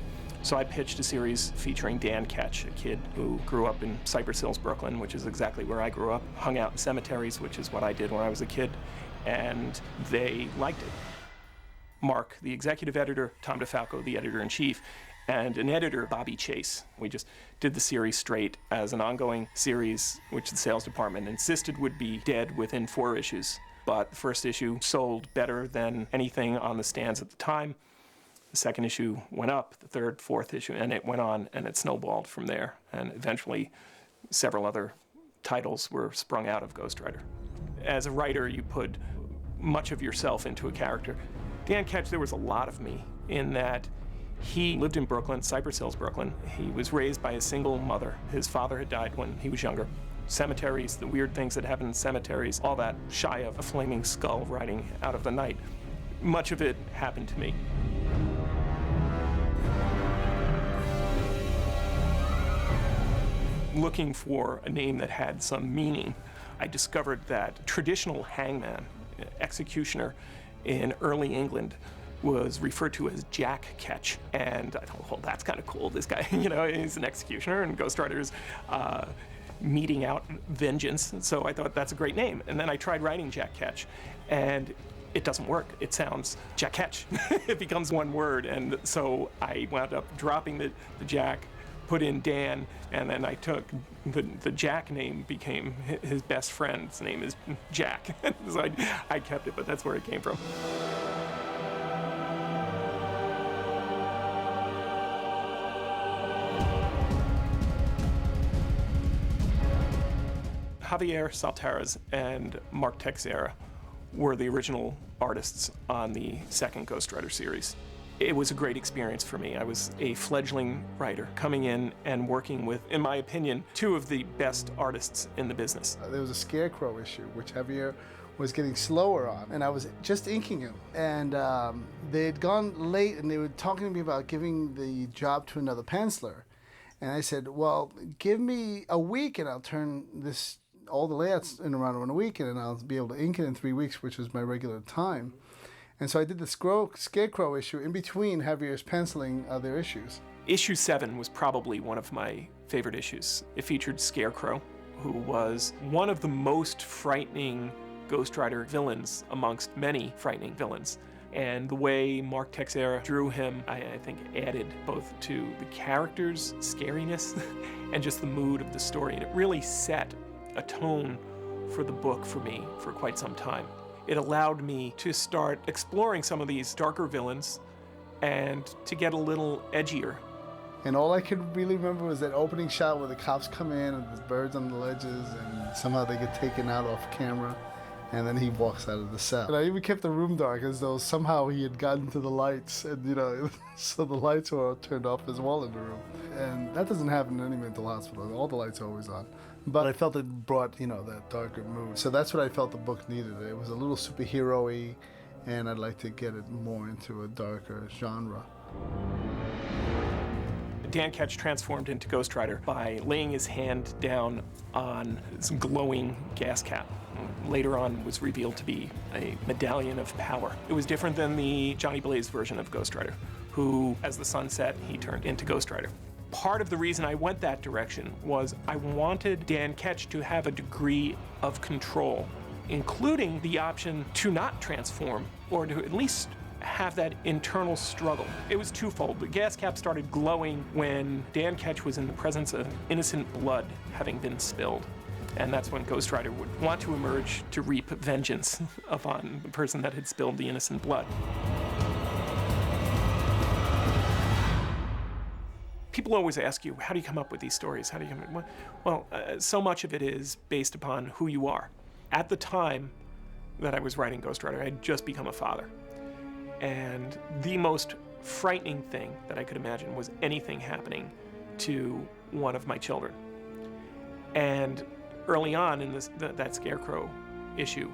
So I pitched a series featuring Dan Ketch, a kid who grew up in Cypress Hills, Brooklyn, which is exactly where I grew up, hung out in cemeteries, which is what I did when I was a kid, and they liked it. Mark, the executive editor, Tom DeFalco, the editor-in-chief, and an editor, Bobby Chase. We just did the series straight as an ongoing series, which the sales department insisted would be dead within 4 issues. But the first issue sold better than anything on the stands at the time. The second issue went up, the third, fourth issue, and it went on, and it snowballed from there. And eventually, several other titles were sprung out of Ghost Rider. As a writer, you put much of yourself into a character. Dan Ketch, there was a lot of me in that he lived in Brooklyn, Cypress Hills, Brooklyn. He was raised by a single mother. His father had died when he was younger. Cemeteries, the weird things that happen in cemeteries, all that shy of a flaming skull riding out of the night. Much of it happened to me. Looking for a name that had some meaning, I discovered that traditional hangman, executioner in early England, was referred to as Jack Ketch. And I thought, well, that's kind of cool. This guy, you know, he's an executioner, and Ghost Rider's meting out vengeance. So I thought, that's a great name. And then I tried writing Jack Ketch, and it doesn't work. It sounds Jack Ketch. It becomes one word. And so I wound up dropping the Jack, put in Dan, and then I took the Jack name, became his best friend's name is Jack. So I kept it, but that's where it came from. Javier Saltares and Mark Texeira were the original artists on the second Ghost Rider series. It was a great experience for me. I was a fledgling writer coming in and working with, in my opinion, two of the best artists in the business. There was a Scarecrow issue, which Javier was getting slower on, and I was just inking him. And they had gone late, and they were talking to me about giving the job to another penciler. And I said, well, give me a week, and I'll turn all the layouts in around a week, and then I'll be able to ink it in 3 weeks, which was my regular time. And so I did the Scarecrow issue in between Javier's penciling other issues. Issue 7 was probably one of my favorite issues. It featured Scarecrow, who was one of the most frightening Ghost Rider villains amongst many frightening villains. And the way Mark Texeira drew him, I think, added both to the character's scariness and just the mood of the story. And it really set a tone for the book for me for quite some time. It allowed me to start exploring some of these darker villains and to get a little edgier. And all I could really remember was that opening shot where the cops come in and there's birds on the ledges and somehow they get taken out off camera and then he walks out of the cell. And I even kept the room dark as though somehow he had gotten to the lights and, so the lights were all turned off as well in the room. And that doesn't happen in any mental hospital. All the lights are always on. But I felt it brought, that darker mood. So that's what I felt the book needed. It was a little superhero-y, and I'd like to get it more into a darker genre. Dan Ketch transformed into Ghost Rider by laying his hand down on this glowing gas cap. Later on was revealed to be a medallion of power. It was different than the Johnny Blaze version of Ghost Rider, who, as the sun set, he turned into Ghost Rider. Part of the reason I went that direction was I wanted Dan Ketch to have a degree of control, including the option to not transform, or to at least have that internal struggle. It was twofold. The gas cap started glowing when Dan Ketch was in the presence of innocent blood having been spilled. And that's when Ghost Rider would want to emerge to reap vengeance upon the person that had spilled the innocent blood. People always ask you, how do you come up with these stories? How do you come up? Well, so much of it is based upon who you are. At the time that I was writing Ghost Rider, I had just become a father. And the most frightening thing that I could imagine was anything happening to one of my children. And early on in that Scarecrow issue,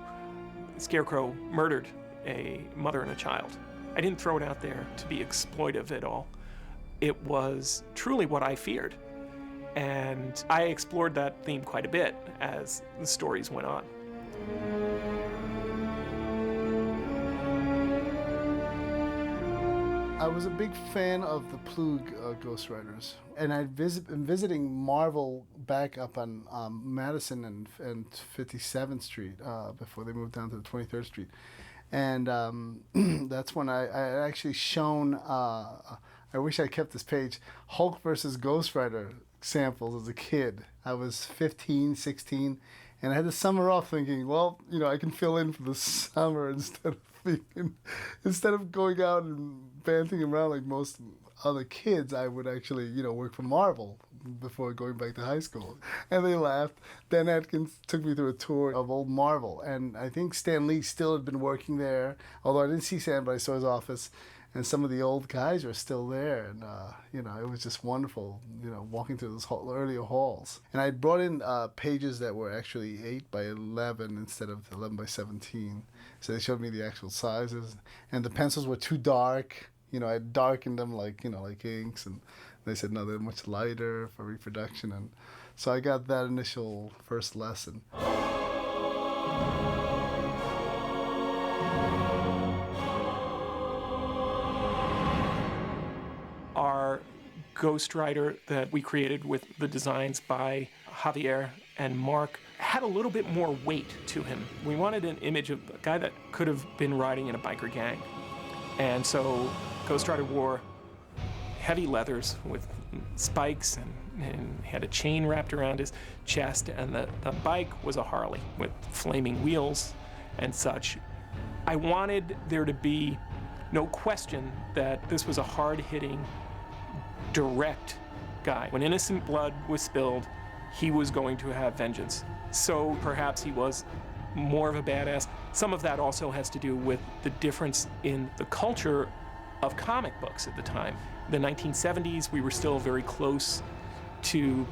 Scarecrow murdered a mother and a child. I didn't throw it out there to be exploitive at all. It was truly what I feared. And I explored that theme quite a bit as the stories went on. I was a big fan of the Plug Ghost Riders, and I'd been visiting Marvel back up on Madison and 57th Street before they moved down to the 23rd Street. And that's when I actually shown, I wish I kept this page, Hulk versus Ghost Rider samples as a kid. I was 15, 16, and I had to summer off thinking, well, I can fill in for the summer instead of going out and banting around like most other kids. I would actually, work for Marvel before going back to high school. And they laughed. Dan Atkins took me through a tour of old Marvel, and I think Stan Lee still had been working there, although I didn't see Stan, but I saw his office. And some of the old guys were still there, and it was just wonderful, walking through those earlier halls. And I brought in pages that were actually 8 by 11 instead of 11 by 17. So they showed me the actual sizes, and the pencils were too dark. I darkened them like inks, and they said no, they're much lighter for reproduction, and so I got that initial first lesson. Our Ghost Rider that we created with the designs by Javier and Mark had a little bit more weight to him. We wanted an image of a guy that could have been riding in a biker gang. And so Ghost Rider wore heavy leathers with spikes and had a chain wrapped around his chest, and the bike was a Harley with flaming wheels and such. I wanted there to be no question that this was a hard-hitting, direct guy. When innocent blood was spilled, he was going to have vengeance. So perhaps he was more of a badass. Some of that also has to do with the difference in the culture of comic books at the time. The 1970s, we were still very close to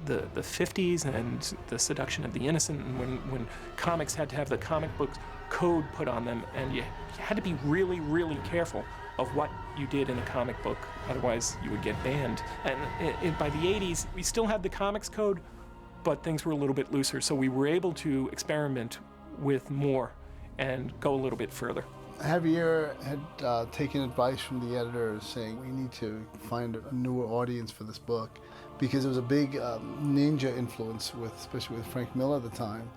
the 50s and the seduction of the innocent, and when comics had to have the comic book code put on them, and you had to be really, really careful of what you did in a comic book, otherwise you would get banned. And by the 80s, we still had the comics code, but things were a little bit looser, so we were able to experiment with more and go a little bit further. Javier had taken advice from the editor saying we need to find a newer audience for this book because there was a big ninja influence, especially with Frank Miller at the time.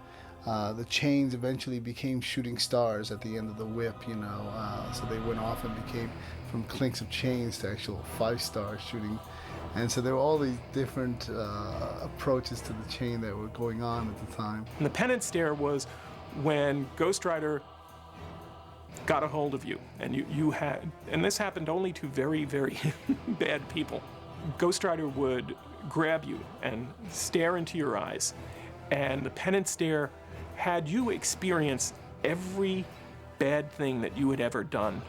The chains eventually became shooting stars at the end of the whip, so they went off and became from clinks of chains to actual 5-star shooting. And so there were all these different approaches to the chain that were going on at the time. And the penance stare was when Ghost Rider got a hold of you, and you had, and this happened only to very, very bad people. Ghost Rider would grab you and stare into your eyes, and the penance stare had you experience every bad thing that you had ever done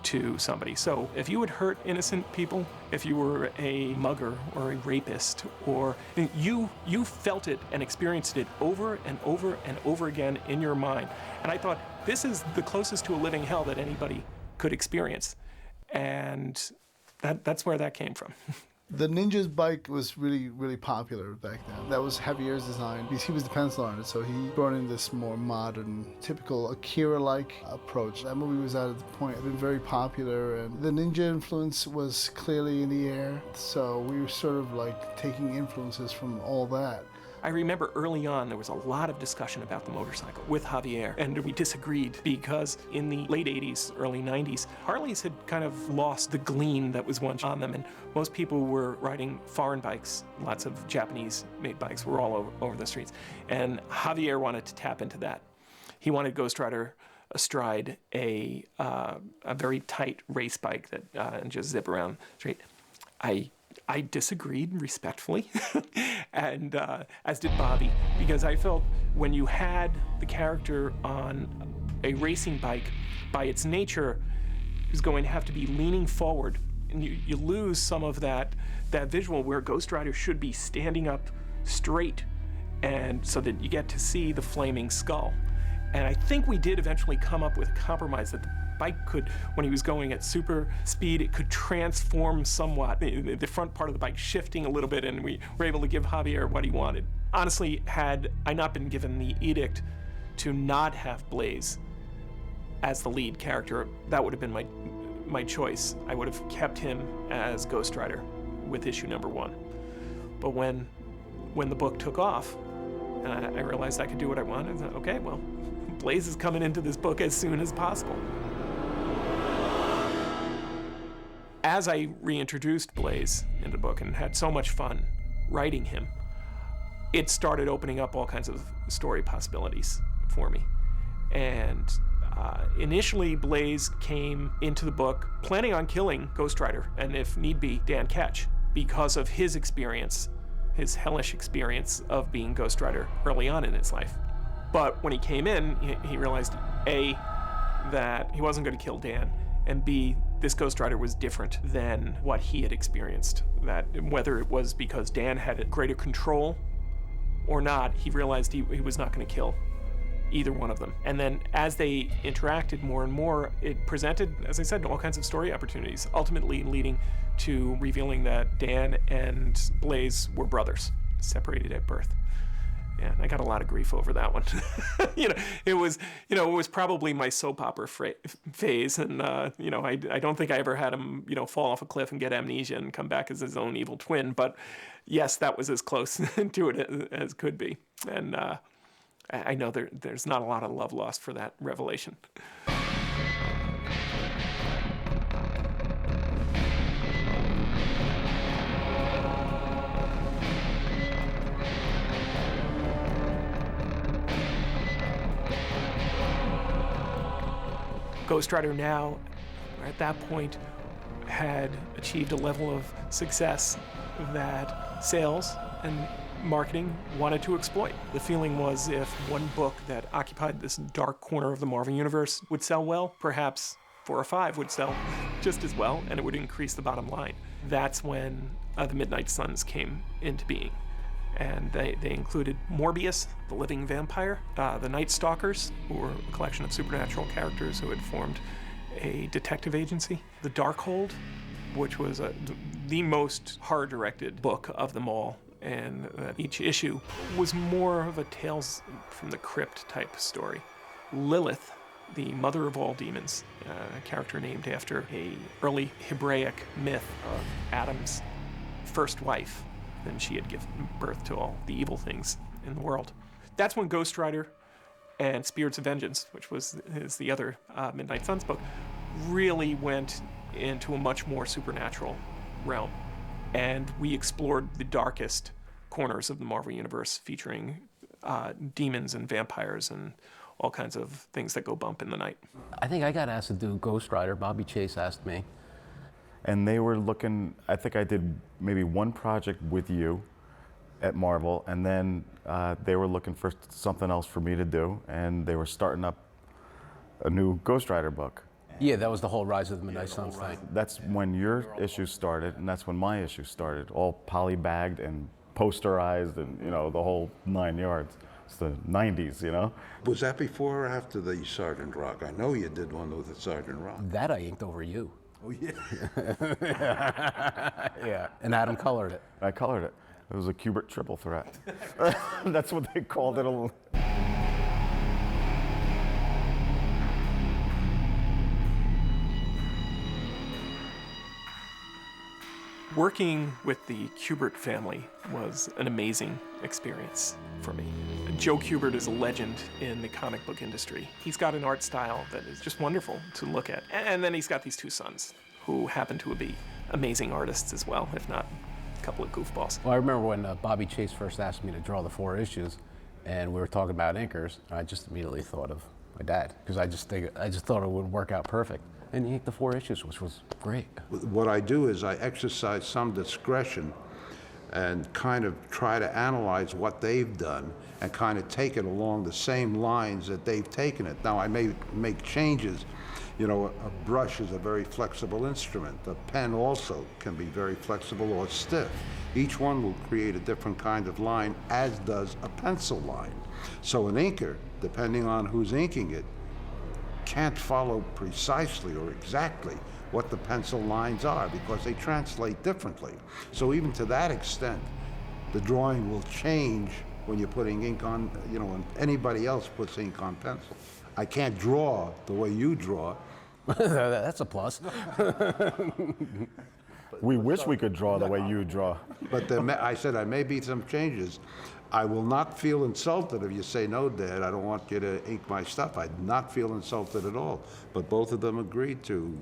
to somebody. So if you had hurt innocent people, if you were a mugger or a rapist, or you felt it and experienced it over and over and over again in your mind. And I thought, this is the closest to a living hell that anybody could experience. And that's where that came from. The Ninja's bike was really, really popular back then. That was Javier's design because he was the pencil artist, so he brought in this more modern, typical Akira-like approach. That movie was at the point, it had been very popular, and the Ninja influence was clearly in the air, so we were sort of like taking influences from all that. I remember early on there was a lot of discussion about the motorcycle with Javier, and we disagreed because in the late 80s, early 90s, Harleys had kind of lost the gleam that was once on them, and most people were riding foreign bikes. Lots of Japanese-made bikes were all over the streets, and Javier wanted to tap into that. He wanted Ghost Rider astride a very tight race bike that and just zip around the street. I disagreed respectfully, and as did Bobby, because I felt when you had the character on a racing bike, by its nature, is going to have to be leaning forward, and you lose some of that visual where Ghost Rider should be standing up straight, and so that you get to see the flaming skull. And I think we did eventually come up with a compromise that the bike could, when he was going at super speed, it could transform somewhat, the front part of the bike shifting a little bit, and we were able to give Javier what he wanted. Honestly, had I not been given the edict to not have Blaze as the lead character, that would have been my choice. I would have kept him as Ghost Rider with issue number 1. But when the book took off, and I realized I could do what I wanted, I said, okay, well, Blaze is coming into this book as soon as possible. As I reintroduced Blaze into the book and had so much fun writing him, it started opening up all kinds of story possibilities for me. And initially, Blaze came into the book planning on killing Ghost Rider, and if need be, Dan Ketch, because of his experience, his hellish experience of being Ghost Rider early on in his life. But when he came in, he realized, A, that he wasn't going to kill Dan, and B, this Ghost Rider was different than what he had experienced. That whether it was because Dan had greater control or not, he realized he was not going to kill either one of them. And then as they interacted more and more, it presented, as I said, all kinds of story opportunities, ultimately leading to revealing that Dan and Blaze were brothers, separated at birth. And I got a lot of grief over that one. It was probably my soap opera phase, and I don't think I ever had him, fall off a cliff and get amnesia and come back as his own evil twin. But yes, that was as close to it as could be. And I know there's not a lot of love lost for that revelation. Ghost Rider now, at that point, had achieved a level of success that sales and marketing wanted to exploit. The feeling was if one book that occupied this dark corner of the Marvel Universe would sell well, perhaps 4 or 5 would sell just as well, and it would increase the bottom line. That's when the Midnight Suns came into being. And they included Morbius, the living vampire, the Night Stalkers, who were a collection of supernatural characters who had formed a detective agency, the Darkhold, which was the most horror-directed book of them all, and each issue was more of a Tales from the Crypt type story. Lilith, the mother of all demons, a character named after a early Hebraic myth of Adam's first wife, and she had given birth to all the evil things in the world. That's when Ghost Rider and Spirits of Vengeance, which is the other Midnight Suns book, really went into a much more supernatural realm. And we explored the darkest corners of the Marvel Universe, featuring demons and vampires and all kinds of things that go bump in the night. I think I got asked to do Ghost Rider. Bobby Chase asked me. And they were looking, I think I did maybe one project with you at Marvel, and then they were looking for something else for me to do, and they were starting up a new Ghost Rider book. Yeah, that was the whole Rise of the Midnight Suns thing. That's when your issue started, and that's when my issue started, all polybagged and posterized and, you know, the whole 9 yards. It's the 90s, you know? Was that before or after the Sergeant Rock? I know you did one with the Sergeant Rock. That I inked over you. Oh, yeah. Yeah, and Adam colored it. I colored it. It was a Kubert triple threat. That's what they called it. Working with the Kubert family was an amazing experience for me. Joe Kubert is a legend in the comic book industry. He's got an art style that is just wonderful to look at. And then he's got these 2 sons who happen to be amazing artists as well, if not a couple of goofballs. Well, I remember when Bobby Chase first asked me to draw the 4 issues, and we were talking about inkers, and I just immediately thought of my dad, because I just thought it would work out perfect. And he inked the 4 issues, which was great. What I do is I exercise some discretion and kind of try to analyze what they've done and kind of take it along the same lines that they've taken it. Now, I may make changes. You know, a brush is a very flexible instrument. A pen also can be very flexible or stiff. Each one will create a different kind of line, as does a pencil line. So an inker, depending on who's inking it, can't follow precisely or exactly what the pencil lines are because they translate differently. So even to that extent, the drawing will change when you're putting ink on, you know, when anybody else puts ink on pencil. I can't draw the way you draw. That's a plus. We wish we could draw the way you draw. But I said there may be some changes. I will not feel insulted if you say, no, Dad, I don't want you to ink my stuff. I'd not feel insulted at all. But both of them agreed to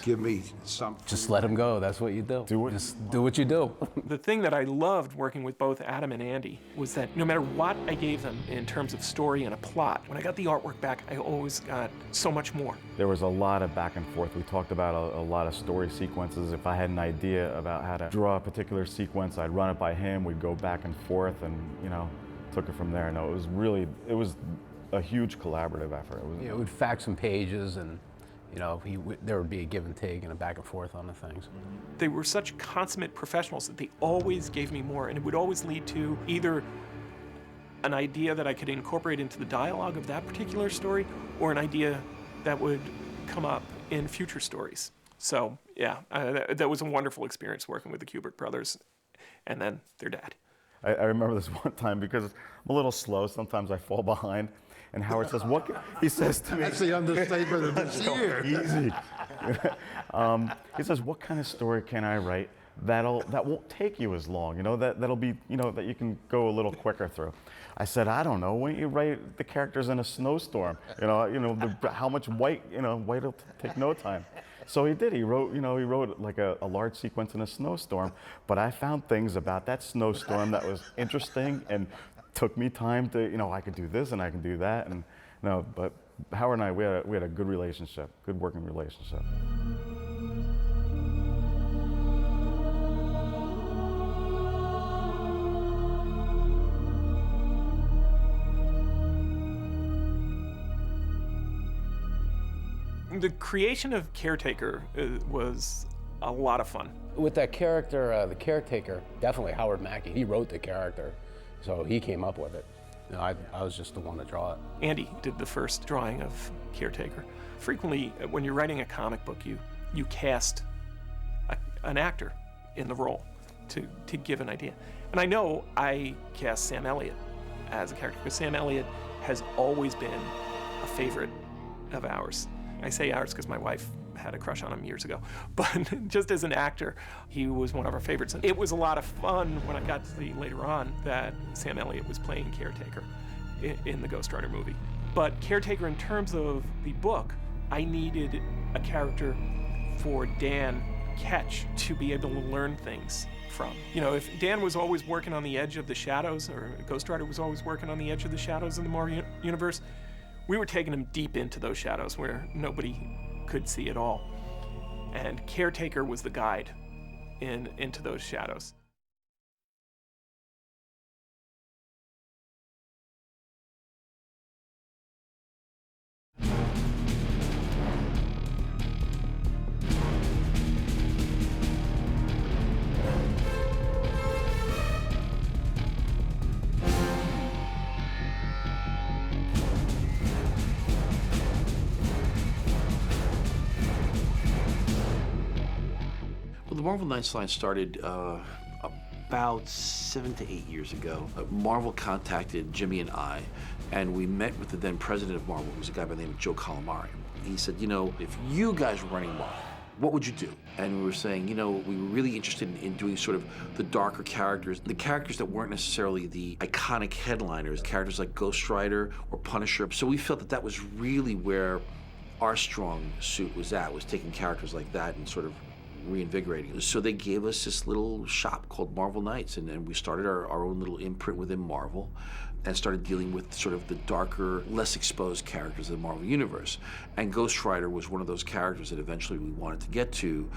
give me some. Just let them go. That's what you do. Just do what you do. The thing that I loved working with both Adam and Andy was that no matter what I gave them in terms of story and a plot, when I got the artwork back, I always got so much more. There was a lot of back and forth. We talked about a lot of story sequences. If I had an idea about how to draw a particular sequence, I'd run it by him. We'd go back and forth and, you know, took it from there. No, it was a huge collaborative effort. Yeah, we'd fax some pages, and you know, there would be a give and take and a back and forth on the things. They were such consummate professionals that they always gave me more, and it would always lead to either an idea that I could incorporate into the dialogue of that particular story, or an idea that would come up in future stories. So yeah, that was a wonderful experience working with the Kubert brothers, and then their dad. I remember this one time because I'm a little slow. Sometimes I fall behind. And Howard says, he says to me. That's the understatement of this year. Easy. He says, what kind of story can I write that won't take you as long, you know, that'll be, you know, that you can go a little quicker through? I said, I don't know, why don't you write the characters in a snowstorm? How much white, white will take no time. So he did. He wrote like a large sequence in a snowstorm. But I found things about that snowstorm that was interesting and took me time to, I could do this and I can do that. And but Howard and I, we had a good relationship, good working relationship. The creation of Caretaker was a lot of fun. With that character, the caretaker, definitely Howard Mackey. He wrote the character, so he came up with it. You know, I was just the one to draw it. Andy did the first drawing of Caretaker. Frequently, when you're writing a comic book, you cast an actor in the role to give an idea. And I know I cast Sam Elliott as a character, because Sam Elliott has always been a favorite of ours. I say ours because my wife had a crush on him years ago. But just as an actor, he was one of our favorites. And it was a lot of fun when I got to see later on that Sam Elliott was playing Caretaker in the Ghost Rider movie. But Caretaker, in terms of the book, I needed a character for Dan Ketch to be able to learn things from. You know, if Dan was always working on the edge of the shadows, or Ghost Rider was always working on the edge of the shadows in the Marvel universe, we were taking him deep into those shadows where nobody could see at all. And Caretaker was the guide into those shadows. The Marvel Knights line started about 7 to 8 years ago. Marvel contacted Jimmy and I, and we met with the then president of Marvel, who was a guy by the name of Joe Calamari. He said, you know, if you guys were running Marvel, what would you do? And we were saying, you know, we were really interested in doing sort of the darker characters, the characters that weren't necessarily the iconic headliners, characters like Ghost Rider or Punisher. So we felt that that was really where our strong suit was taking characters like that and sort of reinvigorating. So they gave us this little shop called Marvel Knights, and we started our own little imprint within Marvel and started dealing with sort of the darker, less exposed characters of the Marvel Universe. And Ghost Rider was one of those characters that eventually we wanted to get to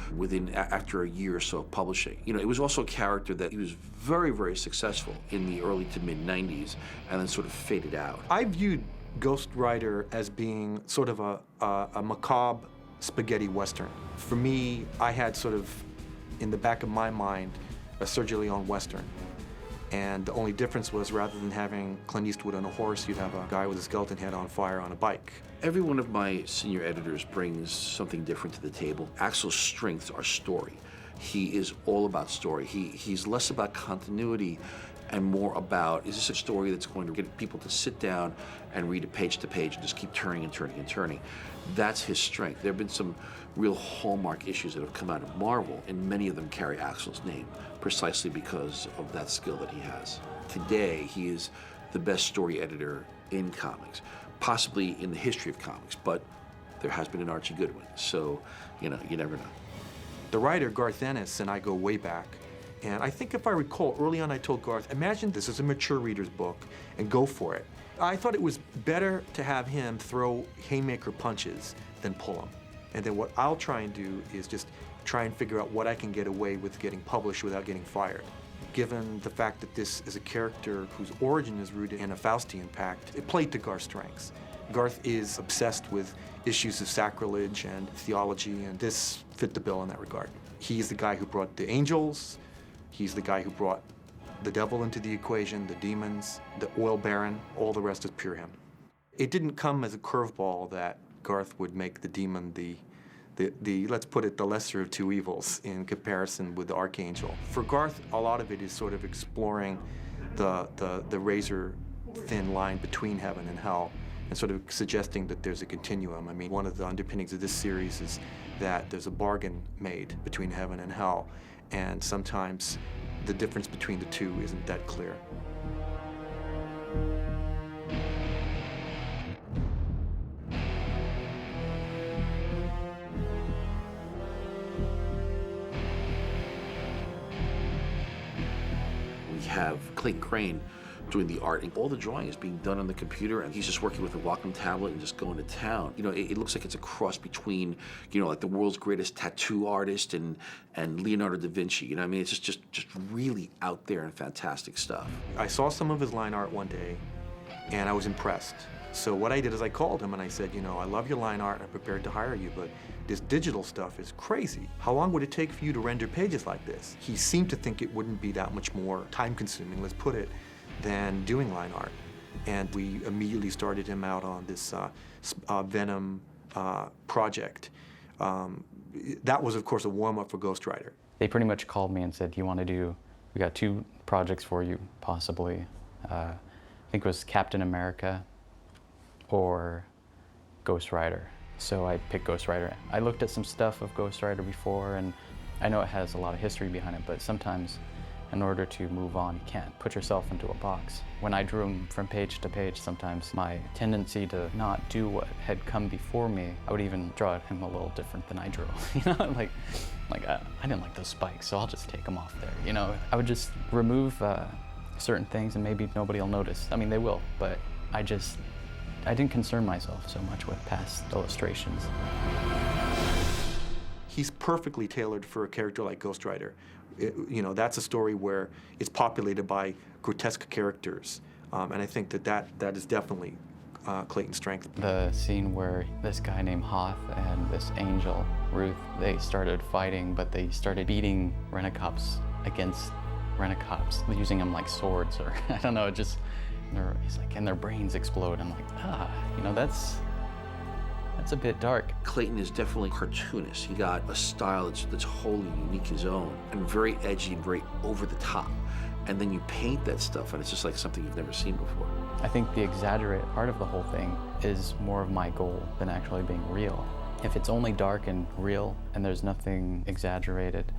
after a year or so of publishing. You know, it was also a character that he was very, very successful in the early to mid-90s and then sort of faded out. I viewed Ghost Rider as being sort of a macabre spaghetti western. For me, I had sort of, in the back of my mind, a Sergio Leone western. And the only difference was, rather than having Clint Eastwood on a horse, you'd have a guy with a skeleton head on fire on a bike. Every one of my senior editors brings something different to the table. Axel's strengths are story. He is all about story. He's less about continuity and more about, is this a story that's going to get people to sit down and read it page to page and just keep turning and turning and turning? That's his strength. There have been some real hallmark issues that have come out of Marvel, and many of them carry Axel's name precisely because of that skill that he has. Today, he is the best story editor in comics, possibly in the history of comics, but there has been an Archie Goodwin, so, you know, you never know. The writer, Garth Ennis, and I go way back. And I think if I recall, early on I told Garth, imagine this is a mature reader's book and go for it. I thought it was better to have him throw haymaker punches than pull them. And then what I'll try and do is just try and figure out what I can get away with getting published without getting fired. Given the fact that this is a character whose origin is rooted in a Faustian pact, it played to Garth's strengths. Garth is obsessed with issues of sacrilege and theology, and this fit the bill in that regard. He's the guy who brought the angels. He's the guy who brought the devil into the equation, the demons, the oil baron, all the rest is pure him. It didn't come as a curveball that Garth would make the demon the let's put it, the lesser of two evils in comparison with the archangel. For Garth, a lot of it is sort of exploring the razor-thin line between heaven and hell and sort of suggesting that there's a continuum. I mean, one of the underpinnings of this series is that there's a bargain made between heaven and hell, and sometimes the difference between the two isn't that clear. We have Clayton Crane doing the art, and all the drawing is being done on the computer, and he's just working with a Wacom tablet and just going to town. You know, it looks like it's a cross between, you know, like the world's greatest tattoo artist and Leonardo da Vinci. You know, I mean, it's just really out there and fantastic stuff. I saw some of his line art one day, and I was impressed. So what I did is I called him and I said, you know, I love your line art, I'm prepared to hire you, but this digital stuff is crazy. How long would it take for you to render pages like this? He seemed to think it wouldn't be that much more time-consuming, let's put it, than doing line art. And we immediately started him out on this Venom project. That was, of course, a warm-up for Ghost Rider. They pretty much called me and said, we got 2 projects for you, possibly. I think it was Captain America or Ghost Rider. So I picked Ghost Rider. I looked at some stuff of Ghost Rider before, and I know it has a lot of history behind it, but sometimes in order to move on, you can't put yourself into a box. When I drew him from page to page, sometimes my tendency to not do what had come before me, I would even draw him a little different than I drew. You know, like I didn't like those spikes, so I'll just take them off there. You know, I would just remove certain things and maybe nobody will notice. I mean, they will, but I didn't concern myself so much with past illustrations. He's perfectly tailored for a character like Ghost Rider. You know, that's a story where it's populated by grotesque characters, and I think that is definitely Clayton's strength. The scene where this guy named Hoth and this angel, Ruth, they started fighting, but they started beating Rent-A-Cops against Rent-A-Cops, using them like swords, or I don't know, it's like, and their brains explode. I'm like, you know, that's a bit dark. Clayton is definitely cartoonist. He got a style that's wholly unique his own, and very edgy and very over the top. And then you paint that stuff, and it's just like something you've never seen before. I think the exaggerated part of the whole thing is more of my goal than actually being real. If it's only dark and real, and there's nothing exaggerated,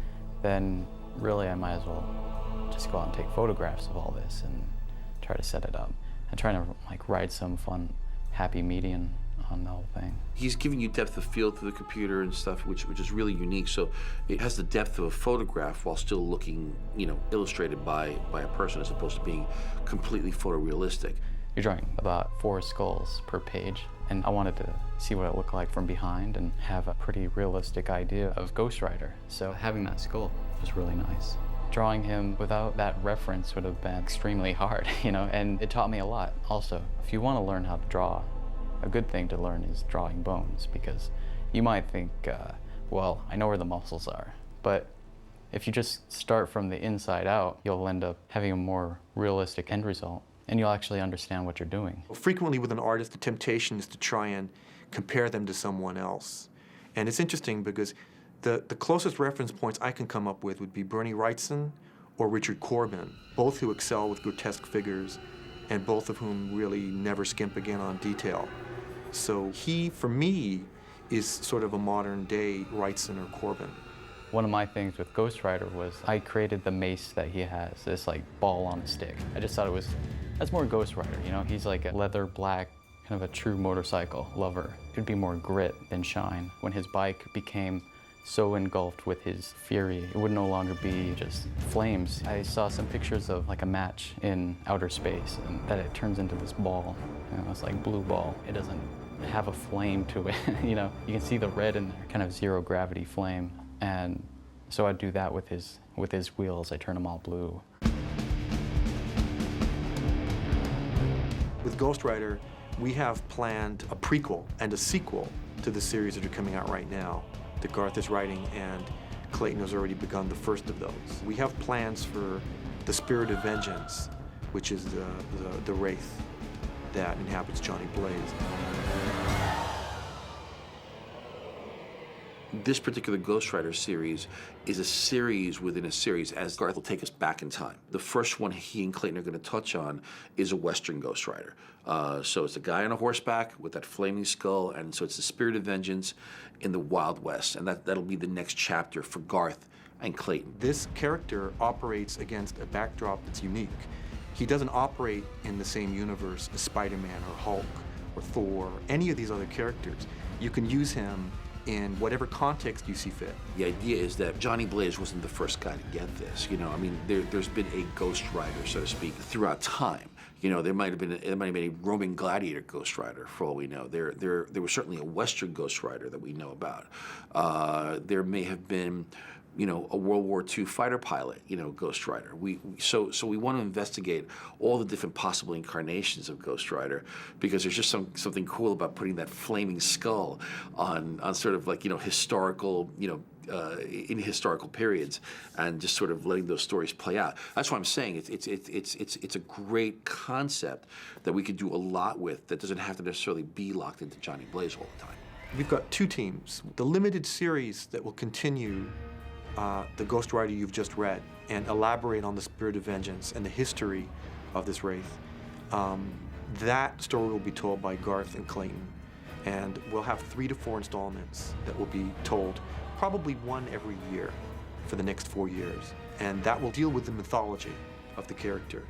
then really I might as well just go out and take photographs of all this and try to set it up. I'm trying to like ride some fun, happy median on the whole thing. He's giving you depth of field through the computer and stuff, which is really unique. So it has the depth of a photograph while still looking, you know, illustrated by a person, as opposed to being completely photorealistic. You're drawing about 4 skulls per page, and I wanted to see what it looked like from behind and have a pretty realistic idea of Ghost Rider. So having that skull was really nice. Drawing him without that reference would have been extremely hard, you know, and it taught me a lot. Also, if you want to learn how to draw, a good thing to learn is drawing bones, because you might think, well, I know where the muscles are, but if you just start from the inside out, you'll end up having a more realistic end result, and you'll actually understand what you're doing. Frequently with an artist, the temptation is to try and compare them to someone else. And it's interesting because the closest reference points I can come up with would be Bernie Wrightson or Richard Corbin, both who excel with grotesque figures, and both of whom really never skimp again on detail. So he, for me, is sort of a modern-day Wrightson or Corbin. One of my things with Ghost Rider was I created the mace that he has, this like ball on a stick. I just thought that's more Ghost Rider, you know? He's like a leather black, kind of a true motorcycle lover. It'd be more grit than shine. When his bike became so engulfed with his fury, it would no longer be just flames. I saw some pictures of like a match in outer space, and that it turns into this ball, and it's like blue ball. It doesn't have a flame to it, you know? You can see the red in there, kind of zero gravity flame. And so I'd do that with his wheels. I turn them all blue. With Ghost Rider, we have planned a prequel and a sequel to the series that are coming out right now that Garth is writing, and Clayton has already begun the first of those. We have plans for the Spirit of Vengeance, which is the wraith that inhabits Johnny Blaze. This particular Ghost Rider series is a series within a series, as Garth will take us back in time. The first one he and Clayton are going to touch on is a Western Ghost Rider. So it's a guy on a horseback with that flaming skull, and so it's the Spirit of Vengeance in the Wild West, and that'll be the next chapter for Garth and Clayton. This character operates against a backdrop that's unique. He doesn't operate in the same universe as Spider-Man or Hulk or Thor or any of these other characters. You can use him in whatever context you see fit. The idea is that Johnny Blaze wasn't the first guy to get this. You know, I mean, there's been a Ghost Rider, so to speak, throughout time. You know, there might have been a Roman gladiator Ghost Rider, for all we know. There was certainly a Western Ghost Rider that we know about. There may have been you know, a World War II fighter pilot, you know, Ghost Rider. So we want to investigate all the different possible incarnations of Ghost Rider, because there's just something cool about putting that flaming skull on sort of like, you know, historical, you know, in historical periods, and just sort of letting those stories play out. That's why I'm saying it's a great concept that we could do a lot with, that doesn't have to necessarily be locked into Johnny Blaze all the time. We've got two teams. The limited series that will continue the Ghost Rider you've just read and elaborate on the spirit of vengeance and the history of this wraith. That story will be told by Garth and Clayton, and we'll have 3 to 4 installments that will be told, probably one every year for the next 4 years, and that will deal with the mythology of the character.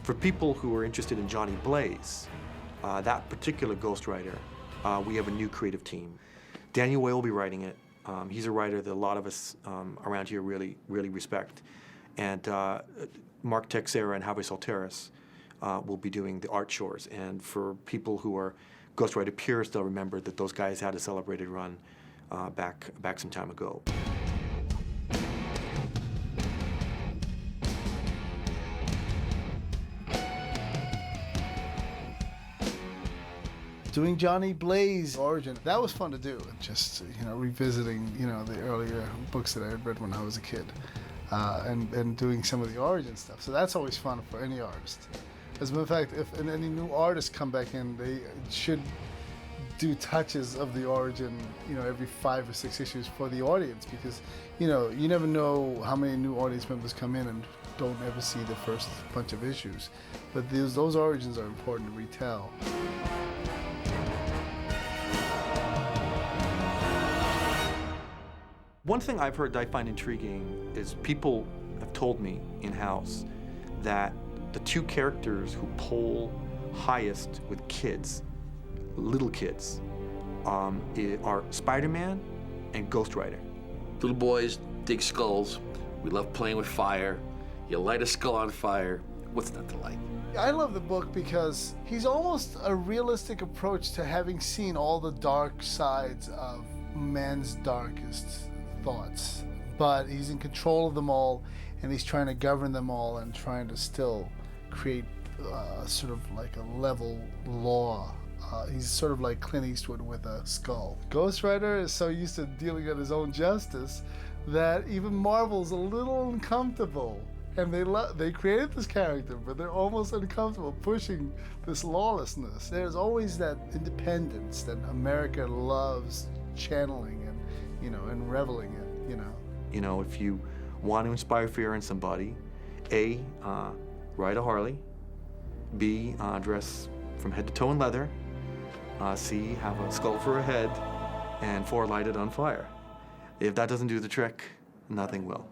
For people who are interested in Johnny Blaze, that particular Ghost Rider, we have a new creative team. Daniel Way will be writing it. He's a writer that a lot of us around here really respect. And Mark Texera and Javier Solteras will be doing the art shores. And for people who are Ghost Rider purists, they'll remember that those guys had a celebrated run back some time ago. Doing Johnny Blaze origin, that was fun to do. Just, you know, revisiting, you know, the earlier books that I had read when I was a kid, and doing some of the origin stuff. So that's always fun for any artist. As a matter of fact, if any new artists come back in, they should do touches of the origin, you know, every 5 or 6 issues for the audience, because, you know, you never know how many new audience members come in and don't ever see the first bunch of issues. But those origins are important to retell. One thing I've heard that I find intriguing is people have told me in-house that the 2 characters who poll highest with kids, little kids, are Spider-Man and Ghost Rider. Little boys dig skulls. We love playing with fire. You light a skull on fire. What's not to like? I love the book because he's almost a realistic approach to having seen all the dark sides of man's darkest thoughts, but he's in control of them all, and he's trying to govern them all and trying to still create sort of like a level law. He's sort of like Clint Eastwood with a skull. Ghost Rider is so used to dealing with his own justice that even Marvel's a little uncomfortable, and they created this character, but they're almost uncomfortable pushing this lawlessness. There's always that independence that America loves channeling and, you know, and reveling in, you know. You know, if you want to inspire fear in somebody, A, ride a Harley, B, dress from head to toe in leather, C, have a skull for a head, and 4, light it on fire. If that doesn't do the trick, nothing will.